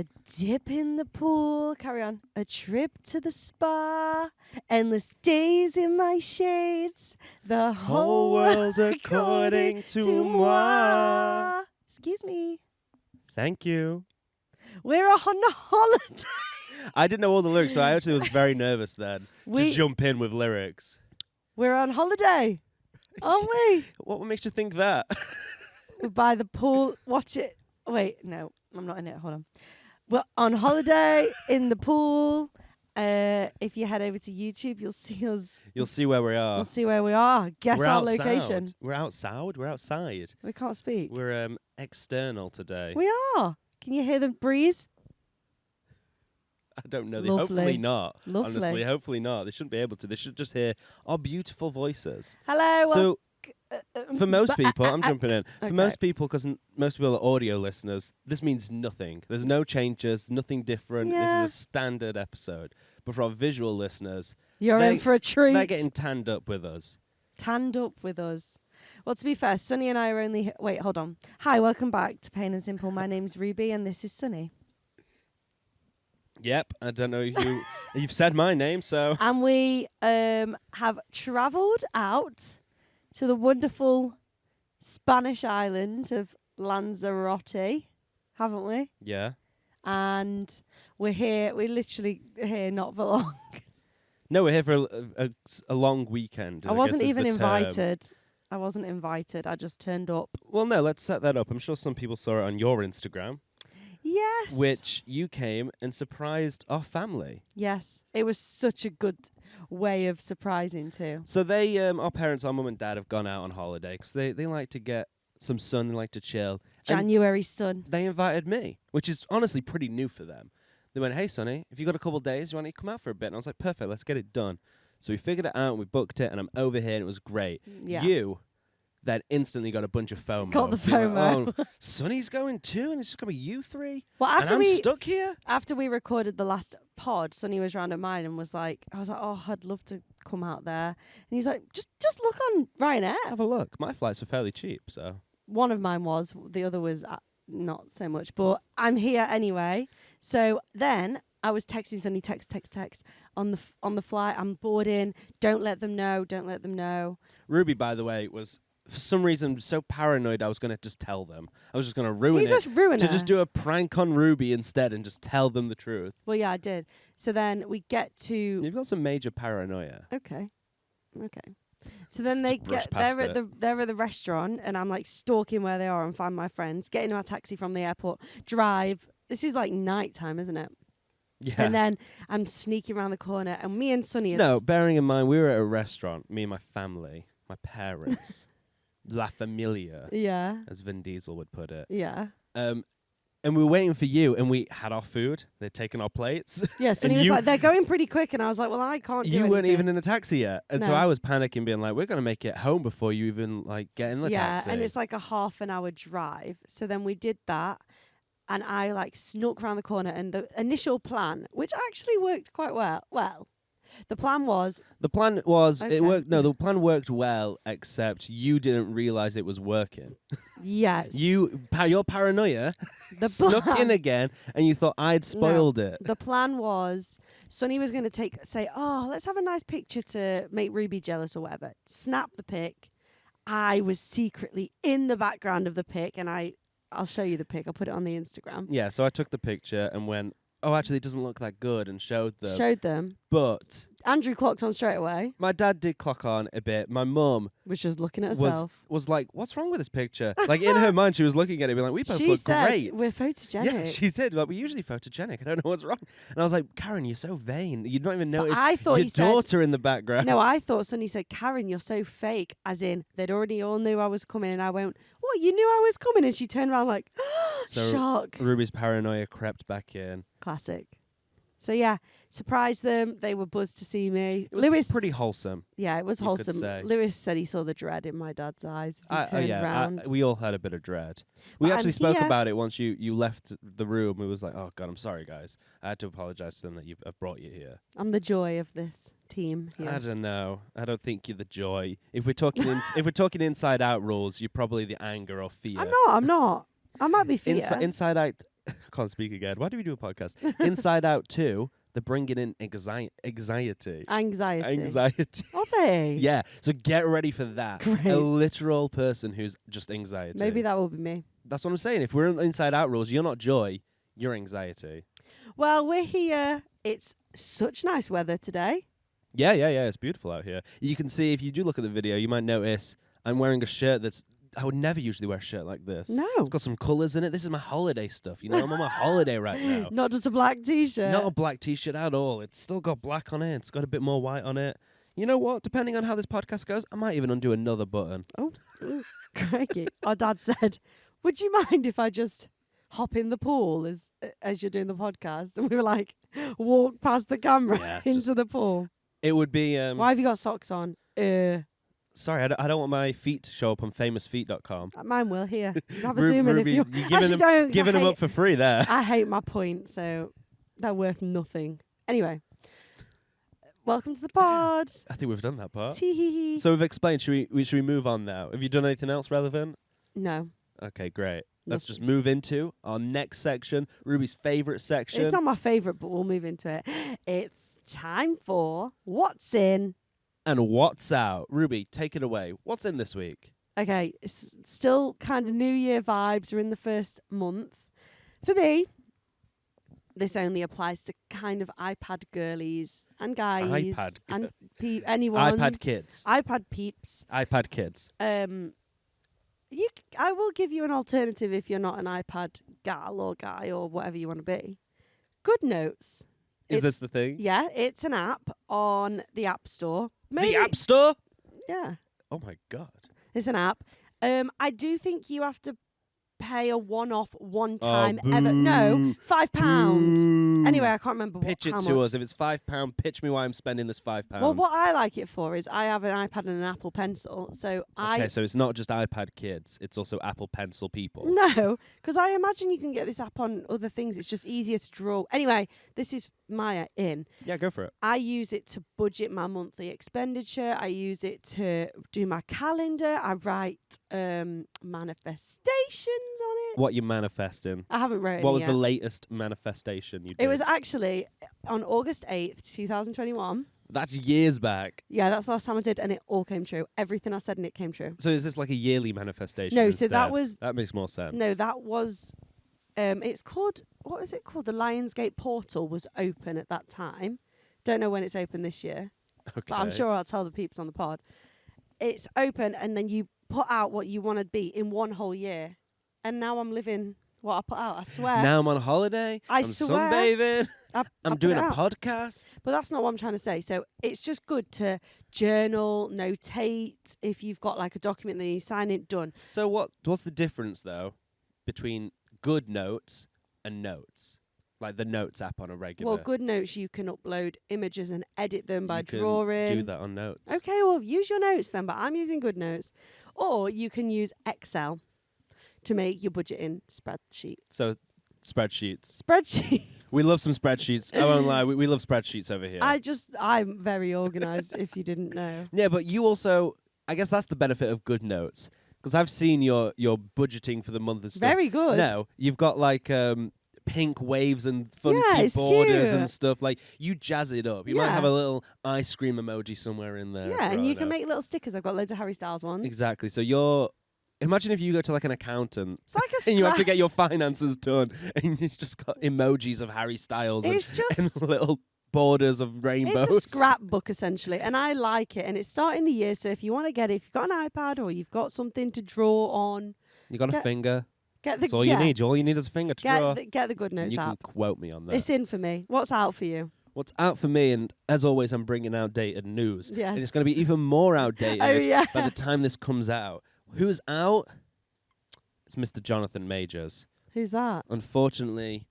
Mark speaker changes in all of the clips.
Speaker 1: A dip in the pool. Carry on. A trip to the spa. Endless days in my shades. The whole world according to moi. Excuse me.
Speaker 2: Thank you.
Speaker 1: We're on a holiday.
Speaker 2: I didn't know all the lyrics, so I actually was very nervous then to jump in with lyrics.
Speaker 1: We're on holiday, aren't we?
Speaker 2: What makes you think that?
Speaker 1: We're by the pool. Watch it. Wait, no, I'm not in it. Hold on. We're on holiday in the pool. If you head over to YouTube, you'll see us.
Speaker 2: You'll see where we are.
Speaker 1: You'll see where we are. Guess
Speaker 2: We're
Speaker 1: our
Speaker 2: outside.
Speaker 1: location.
Speaker 2: We're outside. We're outside.
Speaker 1: We can't speak.
Speaker 2: We're external today.
Speaker 1: We are. Can you hear the breeze?
Speaker 2: I don't know.
Speaker 1: Lovely.
Speaker 2: Hopefully not.
Speaker 1: Lovely.
Speaker 2: Honestly, hopefully not. They shouldn't be able to. They should just hear our beautiful voices.
Speaker 1: Hello.
Speaker 2: So, for most people, I'm jumping in. For
Speaker 1: Okay.
Speaker 2: most people, because most people are audio listeners, this means nothing. There's no changes, nothing different.
Speaker 1: Yeah.
Speaker 2: This is a standard episode. But for our visual listeners,
Speaker 1: You're in for a treat.
Speaker 2: they're getting tanned up with us.
Speaker 1: Tanned up with us. Well, to be fair, Sonny and I are only... Wait, hold on. Hi, welcome back to Payne and Simple. My name's Ruby and this is Sonny.
Speaker 2: Yep, I don't know if you've said my name, so
Speaker 1: And we have travelled out to the wonderful Spanish island of Lanzarote, haven't we?
Speaker 2: yeah.
Speaker 1: And we're literally here not for long.
Speaker 2: No, we're here for a long weekend.
Speaker 1: I wasn't
Speaker 2: guess is
Speaker 1: even
Speaker 2: the term.
Speaker 1: invited. I wasn't invited. I just turned up.
Speaker 2: Well, no, let's set that up. I'm sure some people saw it on your Instagram,
Speaker 1: Yes.
Speaker 2: which you came and surprised our family.
Speaker 1: Yes. It was such a good way of surprising too.
Speaker 2: So they, our parents, our mum and dad, have gone out on holiday because they like to get some sun, they like to chill. And
Speaker 1: January sun.
Speaker 2: they invited me, which is honestly pretty new for them. They went, "Hey, Sonny, if you got a couple of days, you want to come out for a bit?" And I was like, "Perfect, let's get it done." So we figured it out and we booked it, and I'm over here, and it was great.
Speaker 1: Yeah.
Speaker 2: You then instantly got a bunch of FOMO.
Speaker 1: Got the
Speaker 2: You're like,
Speaker 1: FOMO.
Speaker 2: "Oh, Sonny's going too, and it's just going to be you three?
Speaker 1: Well,
Speaker 2: And I'm stuck here?"
Speaker 1: after we recorded the last pod, Sonny was round at mine and was like, I was like, "Oh, I'd love to come out there." And he was like, just look on Ryanair.
Speaker 2: Have a look. My flights were fairly cheap, so.
Speaker 1: One of mine was, the other was not so much, but I'm here anyway. So then I was texting Sonny, text on the flight. I'm boarding. Don't let them know.
Speaker 2: Ruby, by the way, was for some reason so paranoid I was going to just tell them. I was just going to ruin
Speaker 1: He's
Speaker 2: it.
Speaker 1: just ruining
Speaker 2: To
Speaker 1: her.
Speaker 2: just do a prank on Ruby instead and just tell them the truth.
Speaker 1: Well, yeah, I did. So then we get to...
Speaker 2: You've got some major paranoia.
Speaker 1: Okay. So then they
Speaker 2: Just brush
Speaker 1: get
Speaker 2: past
Speaker 1: they're at the restaurant, and I'm like stalking where they are and find my friends, get into my taxi from the airport, drive. This is like night time, isn't it?
Speaker 2: Yeah.
Speaker 1: And then I'm sneaking around the corner, and me and Sonny.
Speaker 2: No, bearing in mind, we were at a restaurant, me and my family, my parents, La Familia,
Speaker 1: Yeah.
Speaker 2: as Vin Diesel would put it.
Speaker 1: Yeah.
Speaker 2: And we were waiting for you, and we had our food. They'd taken our plates.
Speaker 1: Yeah. Sonny
Speaker 2: And
Speaker 1: was
Speaker 2: you-
Speaker 1: like, "They're going pretty quick," and I was like, "Well, I can't do
Speaker 2: You
Speaker 1: anything."
Speaker 2: weren't even in a taxi yet. And so
Speaker 1: No.
Speaker 2: I was panicking, being like, "We're going to make it home before you even like get in the taxi."
Speaker 1: and it's like a half an hour drive. So then we did that, and I like snuck around the corner. And the initial plan, which actually worked quite well. Well, the plan was
Speaker 2: The plan was,
Speaker 1: Okay.
Speaker 2: it worked. No, the plan worked well, except you didn't realize it was working.
Speaker 1: yes.
Speaker 2: Your paranoia
Speaker 1: the
Speaker 2: snuck
Speaker 1: plan,
Speaker 2: in again, and you thought I'd spoiled it.
Speaker 1: The plan was Sonny was going to say, "Oh, let's have a nice picture to make Ruby jealous or whatever." Snap the pic. I was secretly in the background of the pic, and I'll show you the pic. I'll put it on the Instagram.
Speaker 2: Yeah, so I took the picture and went, "Oh, actually, it doesn't look that good," and showed them.
Speaker 1: Showed them.
Speaker 2: But
Speaker 1: Andrew clocked on straight away.
Speaker 2: my dad did clock on a bit. My mum
Speaker 1: Was just looking at
Speaker 2: was
Speaker 1: herself.
Speaker 2: like, "What's wrong with this picture?" Like in her mind, she was looking at it, being like, "We both
Speaker 1: She
Speaker 2: look
Speaker 1: said,
Speaker 2: great."
Speaker 1: "We're photogenic."
Speaker 2: Yeah, she did. Like, we're usually photogenic. I don't know what's wrong. And I was like, "Karen, you're so vain. You don't even
Speaker 1: But
Speaker 2: notice
Speaker 1: I thought
Speaker 2: your
Speaker 1: he said-
Speaker 2: daughter in the background."
Speaker 1: No, I thought Sonny said, "Karen, you're so fake," as in they'd already all knew I was coming, and I went, "What? You knew I was coming?" And she turned around like,
Speaker 2: So
Speaker 1: shock.
Speaker 2: Ruby's paranoia crept back in.
Speaker 1: Classic. So yeah, surprised them. They were buzzed to see me.
Speaker 2: It was
Speaker 1: Lewis,
Speaker 2: pretty wholesome.
Speaker 1: yeah, it was
Speaker 2: you could
Speaker 1: wholesome.
Speaker 2: say.
Speaker 1: Lewis said he saw the dread in my dad's eyes as he turned round.
Speaker 2: we all had a bit of dread. We
Speaker 1: But
Speaker 2: actually
Speaker 1: I'm
Speaker 2: spoke
Speaker 1: here.
Speaker 2: about it once you left the room. We was like, "Oh God, I'm sorry, guys. I had to apologize to them that I've brought you here."
Speaker 1: I'm the joy of this team here.
Speaker 2: I don't know. I don't think you're the joy. If we're talking if we're talking inside out rules, you're probably the anger or fear.
Speaker 1: I'm not. I might be fear.
Speaker 2: Inside out. can't speak again. Why do we do a podcast? Inside Out 2, they're bringing in anxiety. Anxiety.
Speaker 1: Are they?
Speaker 2: Yeah, so get ready for that.
Speaker 1: Great.
Speaker 2: A literal person who's just anxiety.
Speaker 1: Maybe that will be me.
Speaker 2: That's what I'm saying. If we're in Inside Out rules, you're not joy, you're anxiety.
Speaker 1: Well, we're here. It's such nice weather today.
Speaker 2: Yeah. It's beautiful out here. You can see, if you do look at the video, you might notice I'm wearing a shirt that's... I would never usually wear a shirt like this.
Speaker 1: No.
Speaker 2: It's got some colours in it. This is my holiday stuff. You know, I'm on my holiday right now.
Speaker 1: Not just a black t-shirt.
Speaker 2: Not a black t-shirt at all. It's still got black on it. It's got a bit more white on it. You know what? Depending on how this podcast goes, I might even undo another button.
Speaker 1: Oh, crikey. Our dad said, would you mind if I just hop in the pool as you're doing the podcast? And we were like, walk past the camera into the pool.
Speaker 2: It would be...
Speaker 1: Why have you got socks on?
Speaker 2: Sorry, I don't want my feet to show up on famousfeet.com.
Speaker 1: Mine will, here. Have a zoom in if you...
Speaker 2: Giving them up for free there.
Speaker 1: I hate my points, so they're worth nothing. Anyway, welcome to the pod.
Speaker 2: I think we've done that part.
Speaker 1: Tee-hee-hee.
Speaker 2: So we've explained. Should we move on now? Have you done anything else relevant?
Speaker 1: No.
Speaker 2: Okay, great. Let's
Speaker 1: Nothing.
Speaker 2: just move into our next section, Ruby's favourite section.
Speaker 1: It's not my favourite, but we'll move into it. It's time for What's In
Speaker 2: and What's Out. Ruby, take it away. What's in this week?
Speaker 1: Okay, it's still kind of New Year vibes. We're in the first month. For me, this only applies to kind of iPad girlies and guys
Speaker 2: iPad
Speaker 1: and anyone.
Speaker 2: iPad kids.
Speaker 1: iPad peeps.
Speaker 2: iPad kids.
Speaker 1: I will give you an alternative if you're not an iPad gal or guy or whatever you want to be. Good Notes.
Speaker 2: Is this the thing?
Speaker 1: Yeah, it's an app on the App Store.
Speaker 2: The App Store?
Speaker 1: Yeah.
Speaker 2: Oh my God.
Speaker 1: It's an app. I do think you have to pay a one time ever. No, £5. Anyway, I can't remember
Speaker 2: Pitch
Speaker 1: how
Speaker 2: it to
Speaker 1: much.
Speaker 2: us. If it's £5, pitch me why I'm spending this £5.
Speaker 1: Well, what I like it for is I have an iPad and an Apple Pencil, so
Speaker 2: Okay, so it's not just iPad kids, it's also Apple Pencil people.
Speaker 1: No, because I imagine you can get this app on other things. It's just easier to draw. Anyway, this is my in.
Speaker 2: Yeah, go for it.
Speaker 1: I use it to budget my monthly expenditure. I use it to do my calendar. I write manifestations on it.
Speaker 2: What you manifesting?
Speaker 1: I haven't written
Speaker 2: What was
Speaker 1: yet.
Speaker 2: the latest manifestation you did?
Speaker 1: It was actually on August 8th, 2021.
Speaker 2: That's years back.
Speaker 1: Yeah, that's the last time I did, and it all came true. Everything I said and it came true.
Speaker 2: So is this like a yearly manifestation?
Speaker 1: No, so
Speaker 2: instead?
Speaker 1: that was...
Speaker 2: That makes more sense.
Speaker 1: No, that was... it's called... What is it called? The Lionsgate portal was open at that time. Don't know when it's open this year.
Speaker 2: Okay.
Speaker 1: But I'm sure I'll tell the peeps on the pod. It's open, and then you put out what you want to be in one whole year. And now I'm living what I put out, I swear.
Speaker 2: Now I'm on holiday. I'm
Speaker 1: swear.
Speaker 2: sunbathing.
Speaker 1: I
Speaker 2: I'm
Speaker 1: put
Speaker 2: doing
Speaker 1: it
Speaker 2: a
Speaker 1: out.
Speaker 2: podcast.
Speaker 1: But that's not what I'm trying to say. So it's just good to journal, notate. If you've got like a document that you sign it, done.
Speaker 2: So what's the difference though between Good Notes and Notes? Like the Notes app on a regular.
Speaker 1: Well, Good Notes, you can upload images and edit them by
Speaker 2: You can
Speaker 1: drawing.
Speaker 2: do that on Notes.
Speaker 1: Okay, well, use your notes then, but I'm using Good Notes. Or you can use Excel to make your budgeting spreadsheet.
Speaker 2: So spreadsheets.
Speaker 1: Spreadsheet.
Speaker 2: We love some spreadsheets. I won't lie. We love spreadsheets over here.
Speaker 1: I'm very organised, if you didn't know.
Speaker 2: Yeah, but you also, I guess that's the benefit of Good Notes. Because I've seen your budgeting for the month and stuff.
Speaker 1: Very good.
Speaker 2: No, you've got like pink waves and funky
Speaker 1: it's
Speaker 2: borders
Speaker 1: cute.
Speaker 2: and stuff. Like you jazz it up. You might have a little ice cream emoji somewhere in there.
Speaker 1: Yeah,
Speaker 2: for
Speaker 1: and
Speaker 2: all
Speaker 1: you
Speaker 2: I
Speaker 1: can
Speaker 2: know.
Speaker 1: make little stickers. I've got loads of Harry Styles ones.
Speaker 2: Exactly. So imagine if you go to like an accountant
Speaker 1: It's like a
Speaker 2: and you have to
Speaker 1: scrap.
Speaker 2: get your finances done and it's just got emojis of Harry Styles
Speaker 1: It's
Speaker 2: and
Speaker 1: just...
Speaker 2: little borders of rainbows.
Speaker 1: It's a scrapbook essentially, and I like it. And it's starting the year, so if you want to get it, if you've got an iPad or you've got something to draw on,
Speaker 2: You got a finger.
Speaker 1: get the
Speaker 2: That's all you need. All you need is a finger to draw.
Speaker 1: Get the Good
Speaker 2: And
Speaker 1: Notes
Speaker 2: you
Speaker 1: app.
Speaker 2: can quote me on that.
Speaker 1: It's in for me. What's out for you?
Speaker 2: What's out for me, and as always, I'm bringing outdated news.
Speaker 1: Yes.
Speaker 2: And it's going to be even more outdated
Speaker 1: Oh, yeah.
Speaker 2: by the time this comes out. Who's out? It's Mr. Jonathan Majors.
Speaker 1: Who's that?
Speaker 2: Unfortunately,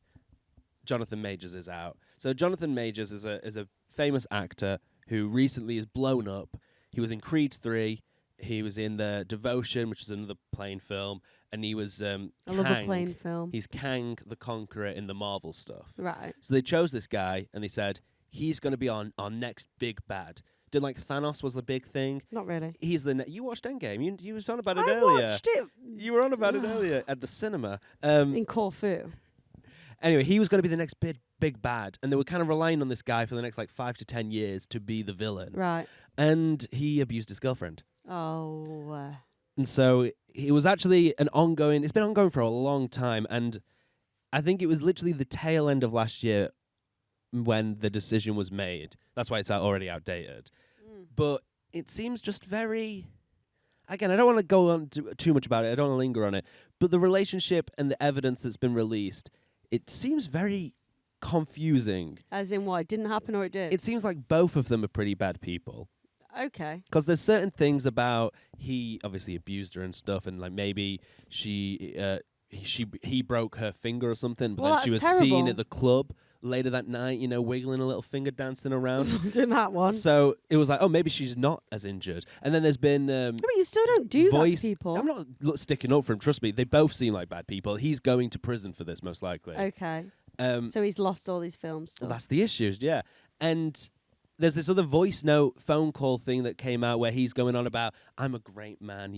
Speaker 2: Jonathan Majors is out. So Jonathan Majors is a famous actor who recently is blown up. He was in Creed 3. He was in the Devotion, which is another plane film, and he was
Speaker 1: I love a plane film.
Speaker 2: He's Kang the Conqueror in the Marvel stuff.
Speaker 1: Right.
Speaker 2: So they chose this guy, and they said he's going to be on our next big bad. Did like Thanos was the big thing?
Speaker 1: Not really.
Speaker 2: He's the you watched Endgame. You was on about it
Speaker 1: I
Speaker 2: earlier.
Speaker 1: watched it
Speaker 2: You were on about it earlier at the cinema.
Speaker 1: in Corfu.
Speaker 2: Anyway, he was going to be the next big bad, and they were kind of relying on this guy for the next like 5 to 10 years to be the villain.
Speaker 1: Right.
Speaker 2: And he abused his girlfriend.
Speaker 1: Oh.
Speaker 2: And so it was actually it's been ongoing for a long time. And I think it was literally the tail end of last year when the decision was made. That's why it's already outdated. But it seems just very... Again, I don't want to go on too much about it. I don't want to linger on it. But the relationship and the evidence that's been released, it seems very confusing.
Speaker 1: As in what? It didn't happen or it did?
Speaker 2: It seems like both of them are pretty bad people.
Speaker 1: Okay.
Speaker 2: Because there's certain things about he obviously abused her and stuff, and like maybe he broke her finger or something, but
Speaker 1: Well,
Speaker 2: then she was
Speaker 1: that's
Speaker 2: seen
Speaker 1: terrible.
Speaker 2: at the club later that night, wiggling a little finger, dancing around.
Speaker 1: Doing that one.
Speaker 2: So it was like, oh, maybe she's not as injured. And then there's been
Speaker 1: But you still don't do that to people.
Speaker 2: I'm not sticking up for him. Trust me, they both seem like bad people. He's going to prison for this, most likely.
Speaker 1: Okay.
Speaker 2: So
Speaker 1: he's lost all these film stuff.
Speaker 2: that's the issue, yeah. And there's this other voice note phone call thing that came out where he's going on about, I'm a great man,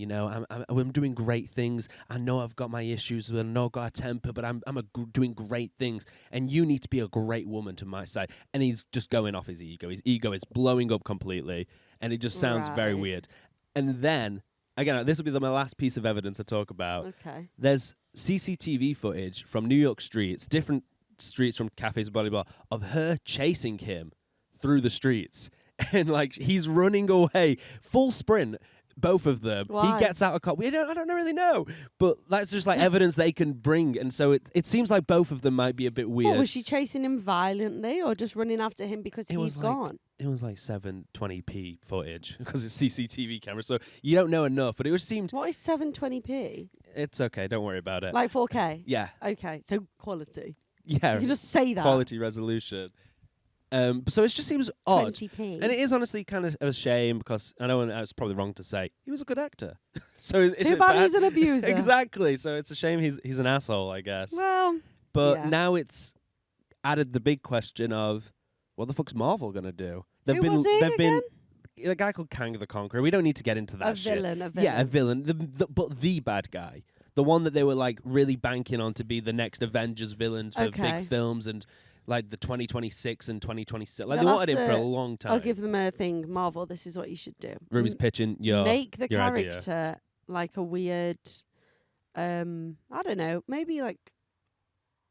Speaker 2: I'm doing great things. I know I've got my issues, I know I've got a temper, but I'm doing great things. And you need to be a great woman to my side. And he's just going off his ego. His ego is blowing up completely. And it just sounds very
Speaker 1: Right.
Speaker 2: weird. And then, again, this will be my last piece of evidence I talk about.
Speaker 1: Okay.
Speaker 2: There's CCTV footage from New York streets, different streets from cafes, blah, blah, blah, of her chasing him through the streets. And like he's running away, full sprint, both of them.
Speaker 1: Why?
Speaker 2: He gets out of car. I don't really know. But that's just like evidence they can bring. And so it seems like both of them might be a bit weird.
Speaker 1: What, was she chasing him violently or just running after him because he's gone?
Speaker 2: It was like 720p footage because it's CCTV camera. So you don't know enough, but it just seemed...
Speaker 1: What is 720p?
Speaker 2: It's okay. Don't worry about it.
Speaker 1: Like 4K?
Speaker 2: Yeah.
Speaker 1: Okay, so quality.
Speaker 2: Yeah.
Speaker 1: You can just say that.
Speaker 2: Quality resolution. So it just seems odd.
Speaker 1: 20p.
Speaker 2: And it is honestly kind of a shame because I know it's probably wrong to say he was a good actor. So is
Speaker 1: Too
Speaker 2: it
Speaker 1: bad he's an abuser.
Speaker 2: Exactly. So it's a shame he's an asshole, I guess.
Speaker 1: Well,
Speaker 2: But
Speaker 1: yeah.
Speaker 2: now it's added the big question of what the fuck's Marvel gonna do?
Speaker 1: Who was he again?
Speaker 2: A guy called Kang the Conqueror. We don't need to get into that
Speaker 1: A
Speaker 2: shit.
Speaker 1: villain.
Speaker 2: Yeah, a villain. But the bad guy. The one that they were like really banking on to be the next Avengers villain for
Speaker 1: Okay.
Speaker 2: big films and like the 2026 and 2027. Like
Speaker 1: They'll
Speaker 2: they wanted
Speaker 1: have
Speaker 2: him for a
Speaker 1: to-
Speaker 2: long time.
Speaker 1: I'll give them a thing. Marvel, this is what you should do.
Speaker 2: Ruby's pitching your
Speaker 1: Make the
Speaker 2: your idea.
Speaker 1: character like a weird, I don't know, maybe like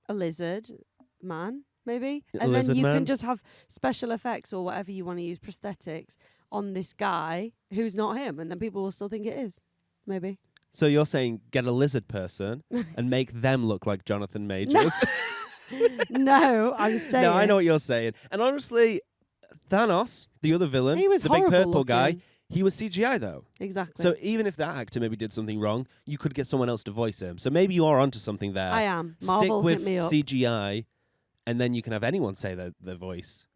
Speaker 1: a lizard man, maybe.
Speaker 2: A
Speaker 1: And then
Speaker 2: lizard
Speaker 1: you
Speaker 2: man?
Speaker 1: can just have special effects or whatever you want to use, prosthetics, on this guy who's not him. And then people will still think it is. Maybe.
Speaker 2: So you're saying get a lizard person and make them look like Jonathan Majors?
Speaker 1: No, I'm saying.
Speaker 2: No, I know what you're saying. And honestly, Thanos, the other villain,
Speaker 1: He was
Speaker 2: the big
Speaker 1: horrible
Speaker 2: purple guy,
Speaker 1: looking.
Speaker 2: he was CGI though.
Speaker 1: Exactly.
Speaker 2: So even if that actor maybe did something wrong, you could get someone else to voice him. So maybe you are onto something there.
Speaker 1: I am.
Speaker 2: Stick
Speaker 1: Marvel,
Speaker 2: with
Speaker 1: hit me up.
Speaker 2: CGI, and then you can have anyone say their voice.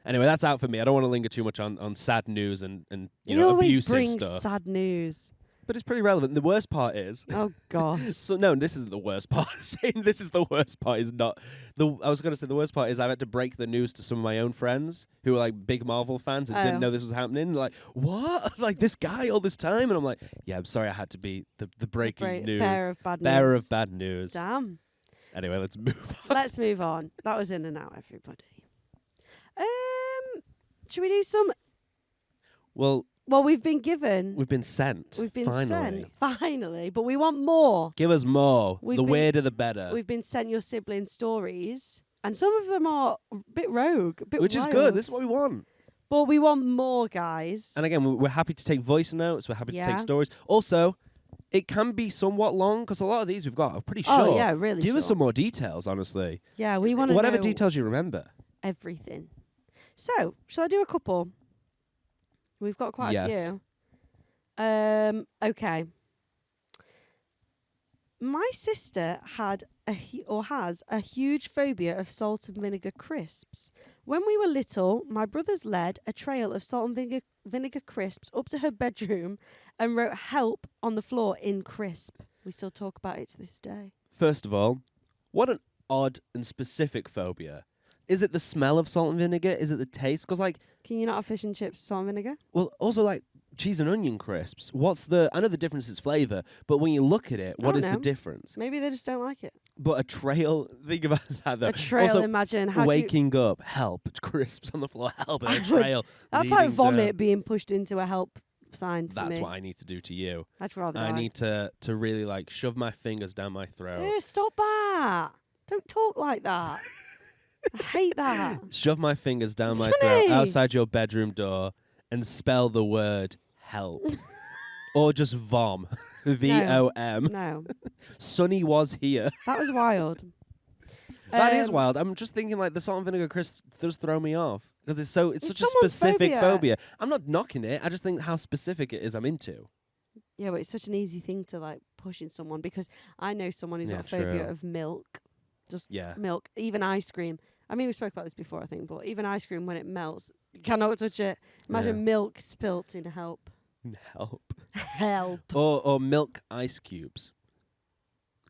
Speaker 2: Anyway, that's out for me. I don't want to linger too much on sad news and
Speaker 1: He
Speaker 2: know
Speaker 1: always
Speaker 2: abusive
Speaker 1: brings
Speaker 2: stuff.
Speaker 1: sad news.
Speaker 2: But it's pretty relevant. The worst part is.
Speaker 1: Oh gosh.
Speaker 2: So no, this isn't the worst part. Saying this is the worst part is not. I was going to say the worst part is I've had to break the news to some of my own friends who are like big Marvel fans and
Speaker 1: Oh.
Speaker 2: didn't know this was happening. Like, what? Like this guy all this time? And I'm like, yeah, I'm sorry, I had to be the breaking news.
Speaker 1: Bearer of bad news.
Speaker 2: Bearer of bad news.
Speaker 1: Damn.
Speaker 2: Anyway, let's move on.
Speaker 1: Let's move on. That was in and out, everybody. Should we do some?
Speaker 2: Well,
Speaker 1: We've been given.
Speaker 2: we've been sent.
Speaker 1: We've been
Speaker 2: finally.
Speaker 1: sent. Finally. But we want more.
Speaker 2: Give us more.
Speaker 1: We've
Speaker 2: The
Speaker 1: been-
Speaker 2: weirder, the better.
Speaker 1: We've been sent your sibling stories. And some of them are a bit rogue, a bit
Speaker 2: Which is
Speaker 1: wild.
Speaker 2: good. This is what we want.
Speaker 1: But we want more, guys.
Speaker 2: And again, we're happy to take voice notes. We're happy to
Speaker 1: Yeah.
Speaker 2: take stories. Also, it can be somewhat long because a lot of these we've got are pretty short.
Speaker 1: Oh, yeah, really
Speaker 2: Give us
Speaker 1: short.
Speaker 2: some more details, honestly.
Speaker 1: Yeah, we want to
Speaker 2: Whatever
Speaker 1: know
Speaker 2: details you remember.
Speaker 1: everything. So, shall I do a couple? We've got quite
Speaker 2: Yes.
Speaker 1: a few. Okay. My sister had has a huge phobia of salt and vinegar crisps. When we were little, my brothers led a trail of salt and vinegar crisps up to her bedroom and wrote "help" on the floor in crisp. We still talk about it to this day.
Speaker 2: First of all, what an odd and specific phobia. Is it the smell of salt and vinegar? Is it the taste? Because, like,
Speaker 1: Can you not have fish and chips with salt and vinegar?
Speaker 2: well, also, like, cheese and onion crisps. What's the? I know the difference is flavour, but when you look at it, what
Speaker 1: don't
Speaker 2: is the
Speaker 1: know.
Speaker 2: difference?
Speaker 1: Maybe they just don't like it.
Speaker 2: But a trail. Think about that though.
Speaker 1: A trail,
Speaker 2: Also,
Speaker 1: imagine. How do you,
Speaker 2: waking up, help, crisps on the floor, help, and
Speaker 1: I
Speaker 2: a
Speaker 1: would-
Speaker 2: trail.
Speaker 1: that's
Speaker 2: leading
Speaker 1: like
Speaker 2: down.
Speaker 1: vomit being pushed into a help sign for
Speaker 2: That's
Speaker 1: me.
Speaker 2: what I need to do to you.
Speaker 1: I'd rather
Speaker 2: I need to really like shove my fingers down my throat.
Speaker 1: Stop that. Don't talk like that. I hate that.
Speaker 2: Shove my fingers down my
Speaker 1: Sonny!
Speaker 2: throat outside your bedroom door and spell the word help. Or just vom. V-O-M.
Speaker 1: No,
Speaker 2: Sonny was here.
Speaker 1: that was wild.
Speaker 2: That is wild. I'm just thinking like the salt and vinegar crisp does throw me off because it's such a
Speaker 1: someone's
Speaker 2: specific
Speaker 1: phobia.
Speaker 2: phobia. I'm not knocking it. I just think how specific it is I'm into.
Speaker 1: Yeah, but it's such an easy thing to like push in someone because I know someone who's
Speaker 2: Yeah,
Speaker 1: got a phobia
Speaker 2: true.
Speaker 1: of milk. Just
Speaker 2: Yeah.
Speaker 1: milk, even ice cream. I mean, we spoke about this before, I think, but even ice cream when it melts, you cannot touch it. Imagine
Speaker 2: Yeah.
Speaker 1: milk spilt in help.
Speaker 2: Help.
Speaker 1: Help.
Speaker 2: Or milk ice cubes.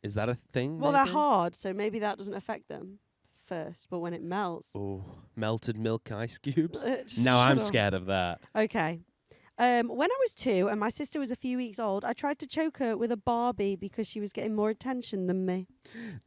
Speaker 2: Is that a thing?
Speaker 1: Well,
Speaker 2: maybe?
Speaker 1: they're hard, so maybe that doesn't affect them first. But when it melts,
Speaker 2: Oh, melted milk ice cubes.
Speaker 1: just
Speaker 2: Now I'm
Speaker 1: shut up.
Speaker 2: scared of that.
Speaker 1: Okay. When I was 2 and my sister was a few weeks old, I tried to choke her with a Barbie because she was getting more attention than me.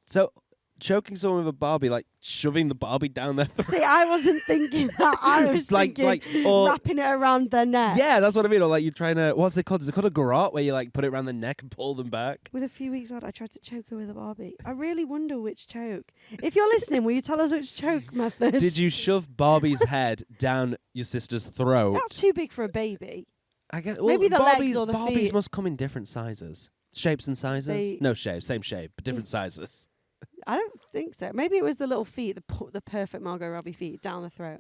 Speaker 2: So, choking someone with a Barbie, like shoving the Barbie down their throat.
Speaker 1: See, I wasn't thinking that. I was
Speaker 2: Like-
Speaker 1: thinking
Speaker 2: or-
Speaker 1: wrapping it around their neck.
Speaker 2: Yeah, that's what I mean. Or like you're trying to, what's it called? Is it called a garrote where you like put it around the neck and pull them back?
Speaker 1: With a few weeks old, I tried to choke her with a Barbie. I really wonder which choke. If you're listening, will you tell us which choke method?
Speaker 2: Did you shove Barbie's head down your sister's throat?
Speaker 1: That's too big for a baby.
Speaker 2: I guess.
Speaker 1: Maybe the legs
Speaker 2: Barbies,
Speaker 1: or the
Speaker 2: Barbies
Speaker 1: feet.
Speaker 2: must come in different sizes, shapes and sizes.
Speaker 1: They-
Speaker 2: No shape, same shape, but different sizes.
Speaker 1: I don't think so. Maybe it was the little feet, the perfect Margot Robbie feet down the throat.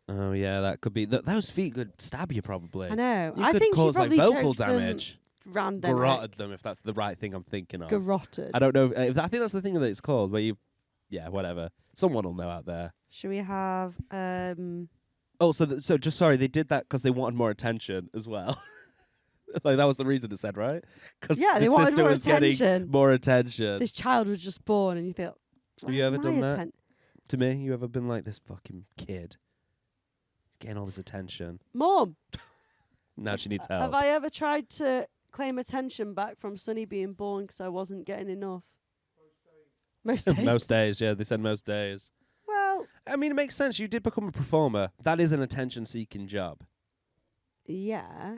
Speaker 2: Oh yeah, that could be. Those feet could stab you probably.
Speaker 1: I know.
Speaker 2: You
Speaker 1: I
Speaker 2: could
Speaker 1: think
Speaker 2: cause
Speaker 1: she
Speaker 2: like
Speaker 1: probably
Speaker 2: vocal
Speaker 1: choked them
Speaker 2: damage.
Speaker 1: round their
Speaker 2: Garroted
Speaker 1: neck.
Speaker 2: them if that's the right thing I'm thinking of.
Speaker 1: Garroted.
Speaker 2: I don't know. If I think that's the thing that it's called. Where you, yeah, whatever. Someone will know out there.
Speaker 1: Should we have
Speaker 2: Oh, so just sorry, they did that because they wanted more attention as well. Like that was the reason it said, right? Because
Speaker 1: Yeah, they
Speaker 2: the
Speaker 1: wanted
Speaker 2: sister
Speaker 1: more
Speaker 2: was getting
Speaker 1: attention.
Speaker 2: more attention.
Speaker 1: this child was just born and you think,
Speaker 2: Have you ever
Speaker 1: "Where's
Speaker 2: done
Speaker 1: my
Speaker 2: that?
Speaker 1: atten-"
Speaker 2: To me, you ever been like this fucking kid, getting all this attention?
Speaker 1: Mom,
Speaker 2: Now she needs
Speaker 1: have
Speaker 2: help.
Speaker 1: I ever tried to claim attention back from Sonny being born because I wasn't getting enough? Most days.
Speaker 2: Most days, yeah, they said most days.
Speaker 1: Well,
Speaker 2: I mean, it makes sense. You did become a performer. That is an attention-seeking job.
Speaker 1: yeah.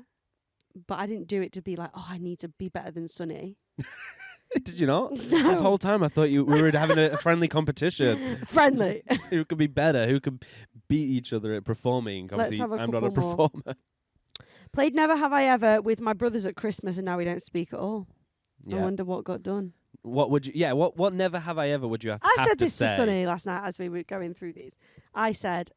Speaker 1: But I didn't do it to be like, oh, I need to be better than Sonny.
Speaker 2: Did you not?
Speaker 1: No.
Speaker 2: This whole time, I thought we were having a friendly competition.
Speaker 1: Friendly.
Speaker 2: Who could be better? Who could beat each other at performing?
Speaker 1: Let's
Speaker 2: Obviously,
Speaker 1: have a
Speaker 2: I'm not a
Speaker 1: couple more.
Speaker 2: performer.
Speaker 1: Played Never Have I Ever with my brothers at Christmas and now we don't speak at all. I
Speaker 2: Yeah.
Speaker 1: wonder what got done.
Speaker 2: What would you? Yeah. What never have I ever would you have?
Speaker 1: I
Speaker 2: have
Speaker 1: said
Speaker 2: to
Speaker 1: this
Speaker 2: say?
Speaker 1: to Sonny last night as we were going through these. I said,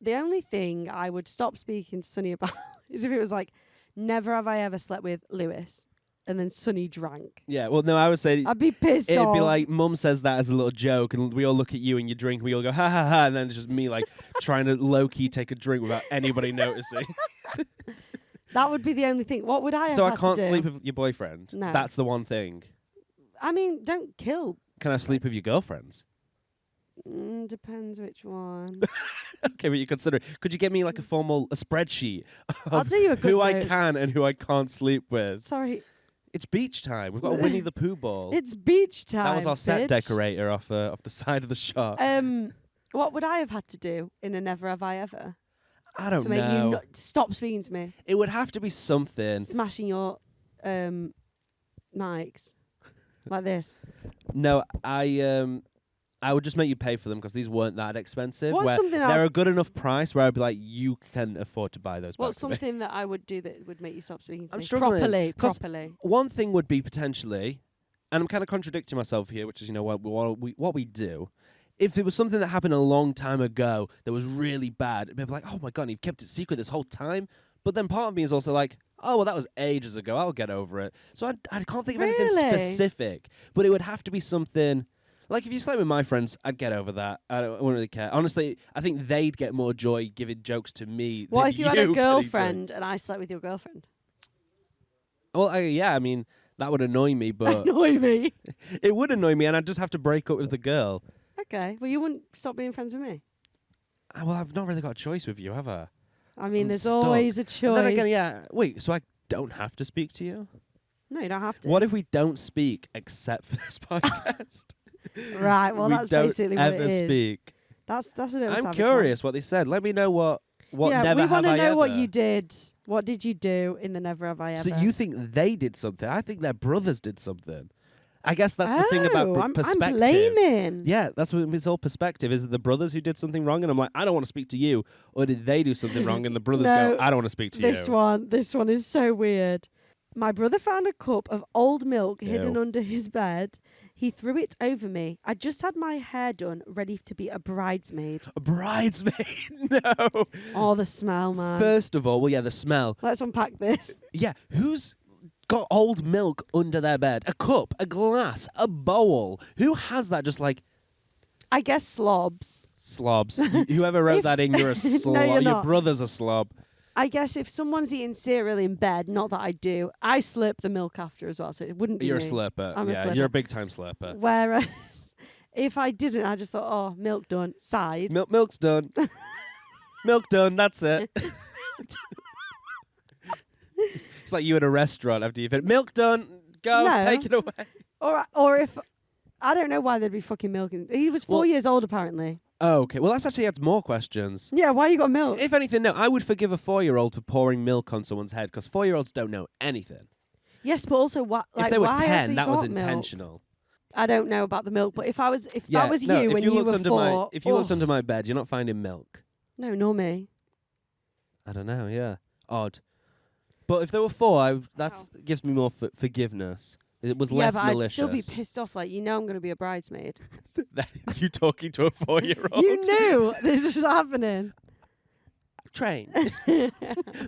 Speaker 1: the only thing I would stop speaking to Sonny about is if it was like, never have I ever slept with Lewis and then Sonny drank.
Speaker 2: Yeah. Well, no, I would say
Speaker 1: I'd be pissed
Speaker 2: it'd
Speaker 1: off.
Speaker 2: be like Mum says that as a little joke, and we all look at you and you drink, and we all go ha ha ha, and then it's just me like trying to low key take a drink without anybody noticing.
Speaker 1: that would be the only thing. What would I have
Speaker 2: So I
Speaker 1: had
Speaker 2: can't
Speaker 1: to do?
Speaker 2: sleep with your boyfriend.
Speaker 1: No.
Speaker 2: That's the one thing.
Speaker 1: I mean, don't kill.
Speaker 2: Can I sleep with your girlfriends?
Speaker 1: Depends which one.
Speaker 2: Okay, but you consider. Could you get me like a spreadsheet
Speaker 1: I'll
Speaker 2: of
Speaker 1: do you a good
Speaker 2: who I
Speaker 1: notes.
Speaker 2: can and who I can't sleep with?
Speaker 1: Sorry,
Speaker 2: It's beach time. We've got a Winnie the Pooh ball.
Speaker 1: it's beach time.
Speaker 2: That was our set
Speaker 1: bitch.
Speaker 2: decorator off the side of the shop.
Speaker 1: What would I have had to do in a Never Have I Ever
Speaker 2: I don't
Speaker 1: to make
Speaker 2: know.
Speaker 1: you stop speaking to me,
Speaker 2: It would have to be something.
Speaker 1: smashing your mics like this?
Speaker 2: No, I would just make you pay for them because these weren't that expensive.
Speaker 1: What's
Speaker 2: where
Speaker 1: something
Speaker 2: they're a good enough price where I'd be like, you can afford to buy those.
Speaker 1: What's
Speaker 2: back to me.
Speaker 1: something that I would do that would make you stop speaking to
Speaker 2: I'm
Speaker 1: me
Speaker 2: struggling, 'cause-
Speaker 1: properly?
Speaker 2: One thing would be potentially, and I'm kind of contradicting myself here, which is what we do. If it was something that happened a long time ago that was really bad, it'd be like, oh my god, you've kept it secret this whole time. But then part of me is also like, oh well, that was ages ago. I'll get over it. So I can't think of anything
Speaker 1: Really?
Speaker 2: specific. But it would have to be something. Like, if you slept with my friends, I'd get over that. I wouldn't really care. Honestly, I think they'd get more joy giving jokes to me
Speaker 1: What
Speaker 2: than
Speaker 1: if you had a
Speaker 2: getting
Speaker 1: girlfriend and I slept with your girlfriend?
Speaker 2: joy. Well, yeah, I mean, that would annoy me, but
Speaker 1: Annoy me.
Speaker 2: it would annoy me, and I'd just have to break up with the girl.
Speaker 1: Okay. Well, you wouldn't stop being friends with me.
Speaker 2: Well, I've not really got a choice with you, have I?
Speaker 1: I mean,
Speaker 2: I'm
Speaker 1: there's
Speaker 2: stuck.
Speaker 1: always a choice.
Speaker 2: And then again, yeah. Wait, so I don't have to speak to you?
Speaker 1: No, you don't have to.
Speaker 2: What if we don't speak except for this podcast?
Speaker 1: Right. Well,
Speaker 2: we
Speaker 1: that's
Speaker 2: don't
Speaker 1: basically what
Speaker 2: ever
Speaker 1: it is.
Speaker 2: speak.
Speaker 1: That's a bit of a
Speaker 2: I'm
Speaker 1: savage
Speaker 2: curious what they said. Let me know what
Speaker 1: yeah,
Speaker 2: never
Speaker 1: we
Speaker 2: have
Speaker 1: want to
Speaker 2: I
Speaker 1: know
Speaker 2: ever.
Speaker 1: what you did. What did you do in the Never Have I Ever?
Speaker 2: So you think they did something? I think their brothers did something. I guess that's the thing about perspective.
Speaker 1: I'm blaming.
Speaker 2: Yeah, that's what it's all perspective. Is it the brothers who did something wrong? And I'm like, I don't want to speak to you. Or did they do something wrong? And the brothers
Speaker 1: No,
Speaker 2: go, I don't want to speak to
Speaker 1: This
Speaker 2: you.
Speaker 1: one is so weird. My brother found a cup of old milk hidden
Speaker 2: Ew.
Speaker 1: under his bed. He threw it over me. I just had my hair done, ready to be a bridesmaid.
Speaker 2: A bridesmaid? No.
Speaker 1: Oh, the smell, man.
Speaker 2: First of all, well, yeah, the smell.
Speaker 1: Let's unpack this.
Speaker 2: Yeah, who's got old milk under their bed? A cup, a glass, a bowl. Who has that just like
Speaker 1: I guess slobs.
Speaker 2: slobs? Whoever wrote that in, you're a slob.
Speaker 1: No, you're
Speaker 2: Your
Speaker 1: not.
Speaker 2: brother's a slob.
Speaker 1: I guess if someone's eating cereal in bed, not that I do, I slurp the milk after as well, so it wouldn't be
Speaker 2: You're
Speaker 1: me.
Speaker 2: a slurper.
Speaker 1: I'm a
Speaker 2: yeah,
Speaker 1: slurper.
Speaker 2: you're a big time slurper.
Speaker 1: Whereas if I didn't, I just thought, oh, milk done, side.
Speaker 2: Milk's done. Milk done. That's it. It's like you at a restaurant after you've had milk done. Go,
Speaker 1: No.
Speaker 2: take it away.
Speaker 1: Or if I don't know why there'd be fucking milk in. He was 4
Speaker 2: Well-
Speaker 1: years old apparently.
Speaker 2: Oh, okay. Well, that's actually adds more questions.
Speaker 1: Yeah, why you got milk?
Speaker 2: If anything, no, I would forgive a 4-year-old for pouring milk on someone's head because 4-year-olds don't know anything.
Speaker 1: Yes, but also what? Like,
Speaker 2: if they were
Speaker 1: why has
Speaker 2: 10,
Speaker 1: he
Speaker 2: that was
Speaker 1: got milk?
Speaker 2: intentional.
Speaker 1: I don't know about the milk, but if that was
Speaker 2: No,
Speaker 1: you
Speaker 2: if
Speaker 1: when
Speaker 2: you
Speaker 1: you
Speaker 2: looked
Speaker 1: were
Speaker 2: under
Speaker 1: 4,
Speaker 2: if you looked under my bed, you're not finding milk.
Speaker 1: no, nor me.
Speaker 2: I don't know. Yeah, odd. But if there were 4, that gives me more forgiveness. It was
Speaker 1: Yeah,
Speaker 2: less
Speaker 1: but
Speaker 2: malicious.
Speaker 1: I'd still be pissed off. Like, I'm going to be a bridesmaid.
Speaker 2: You talking to a 4-year-old?
Speaker 1: You knew this is happening.
Speaker 2: Train.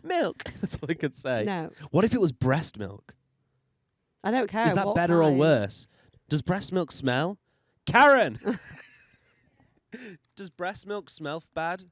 Speaker 2: Milk. That's all I could say.
Speaker 1: No,
Speaker 2: What if it was breast milk?
Speaker 1: I don't care.
Speaker 2: Is that
Speaker 1: what
Speaker 2: better or
Speaker 1: kind.
Speaker 2: worse? Does breast milk smell? Karen! Does breast milk smell bad?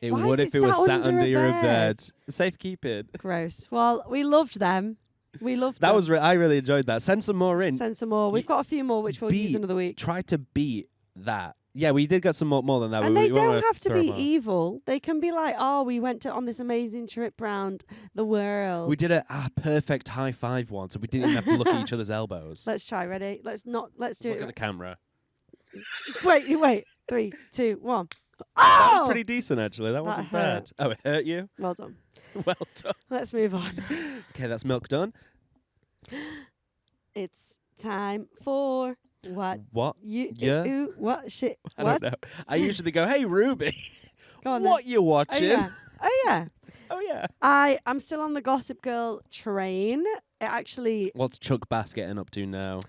Speaker 2: It
Speaker 1: Why
Speaker 2: would
Speaker 1: is
Speaker 2: if
Speaker 1: it
Speaker 2: it was
Speaker 1: sat
Speaker 2: sat
Speaker 1: under
Speaker 2: under
Speaker 1: a
Speaker 2: your
Speaker 1: bed?
Speaker 2: bed. Safekeeping.
Speaker 1: Gross. Well, we loved them. We loved
Speaker 2: That
Speaker 1: them.
Speaker 2: was I really enjoyed that. Send some more in.
Speaker 1: Send some more. We've got a few more, which we'll use
Speaker 2: beat-
Speaker 1: another week.
Speaker 2: Try to beat that. Yeah, we did get some more than that.
Speaker 1: And
Speaker 2: but
Speaker 1: they
Speaker 2: we won't
Speaker 1: don't have to
Speaker 2: throw
Speaker 1: be
Speaker 2: 'em out.
Speaker 1: evil. They can be like, oh, we went on this amazing trip round the world.
Speaker 2: We did a perfect high five once, and we didn't even have to look at each other's elbows.
Speaker 1: Let's try. Ready? Let's do
Speaker 2: Look
Speaker 1: it.
Speaker 2: at the camera.
Speaker 1: Wait. 3, 2, 1.
Speaker 2: That
Speaker 1: Oh!
Speaker 2: was pretty decent, actually. That wasn't bad.
Speaker 1: hurt.
Speaker 2: Oh, it hurt you?
Speaker 1: Well done.
Speaker 2: Well done.
Speaker 1: Let's move on.
Speaker 2: Okay, that's milk done.
Speaker 1: It's time for what
Speaker 2: What?
Speaker 1: you
Speaker 2: Yeah?
Speaker 1: what shit
Speaker 2: I
Speaker 1: what?
Speaker 2: don't know. I usually go, hey, Ruby,
Speaker 1: Go on
Speaker 2: what you
Speaker 1: then.
Speaker 2: watching?
Speaker 1: Oh yeah.
Speaker 2: Oh, yeah.
Speaker 1: I'm still on the Gossip Girl train. It actually
Speaker 2: What's Chuck Bass getting up to now?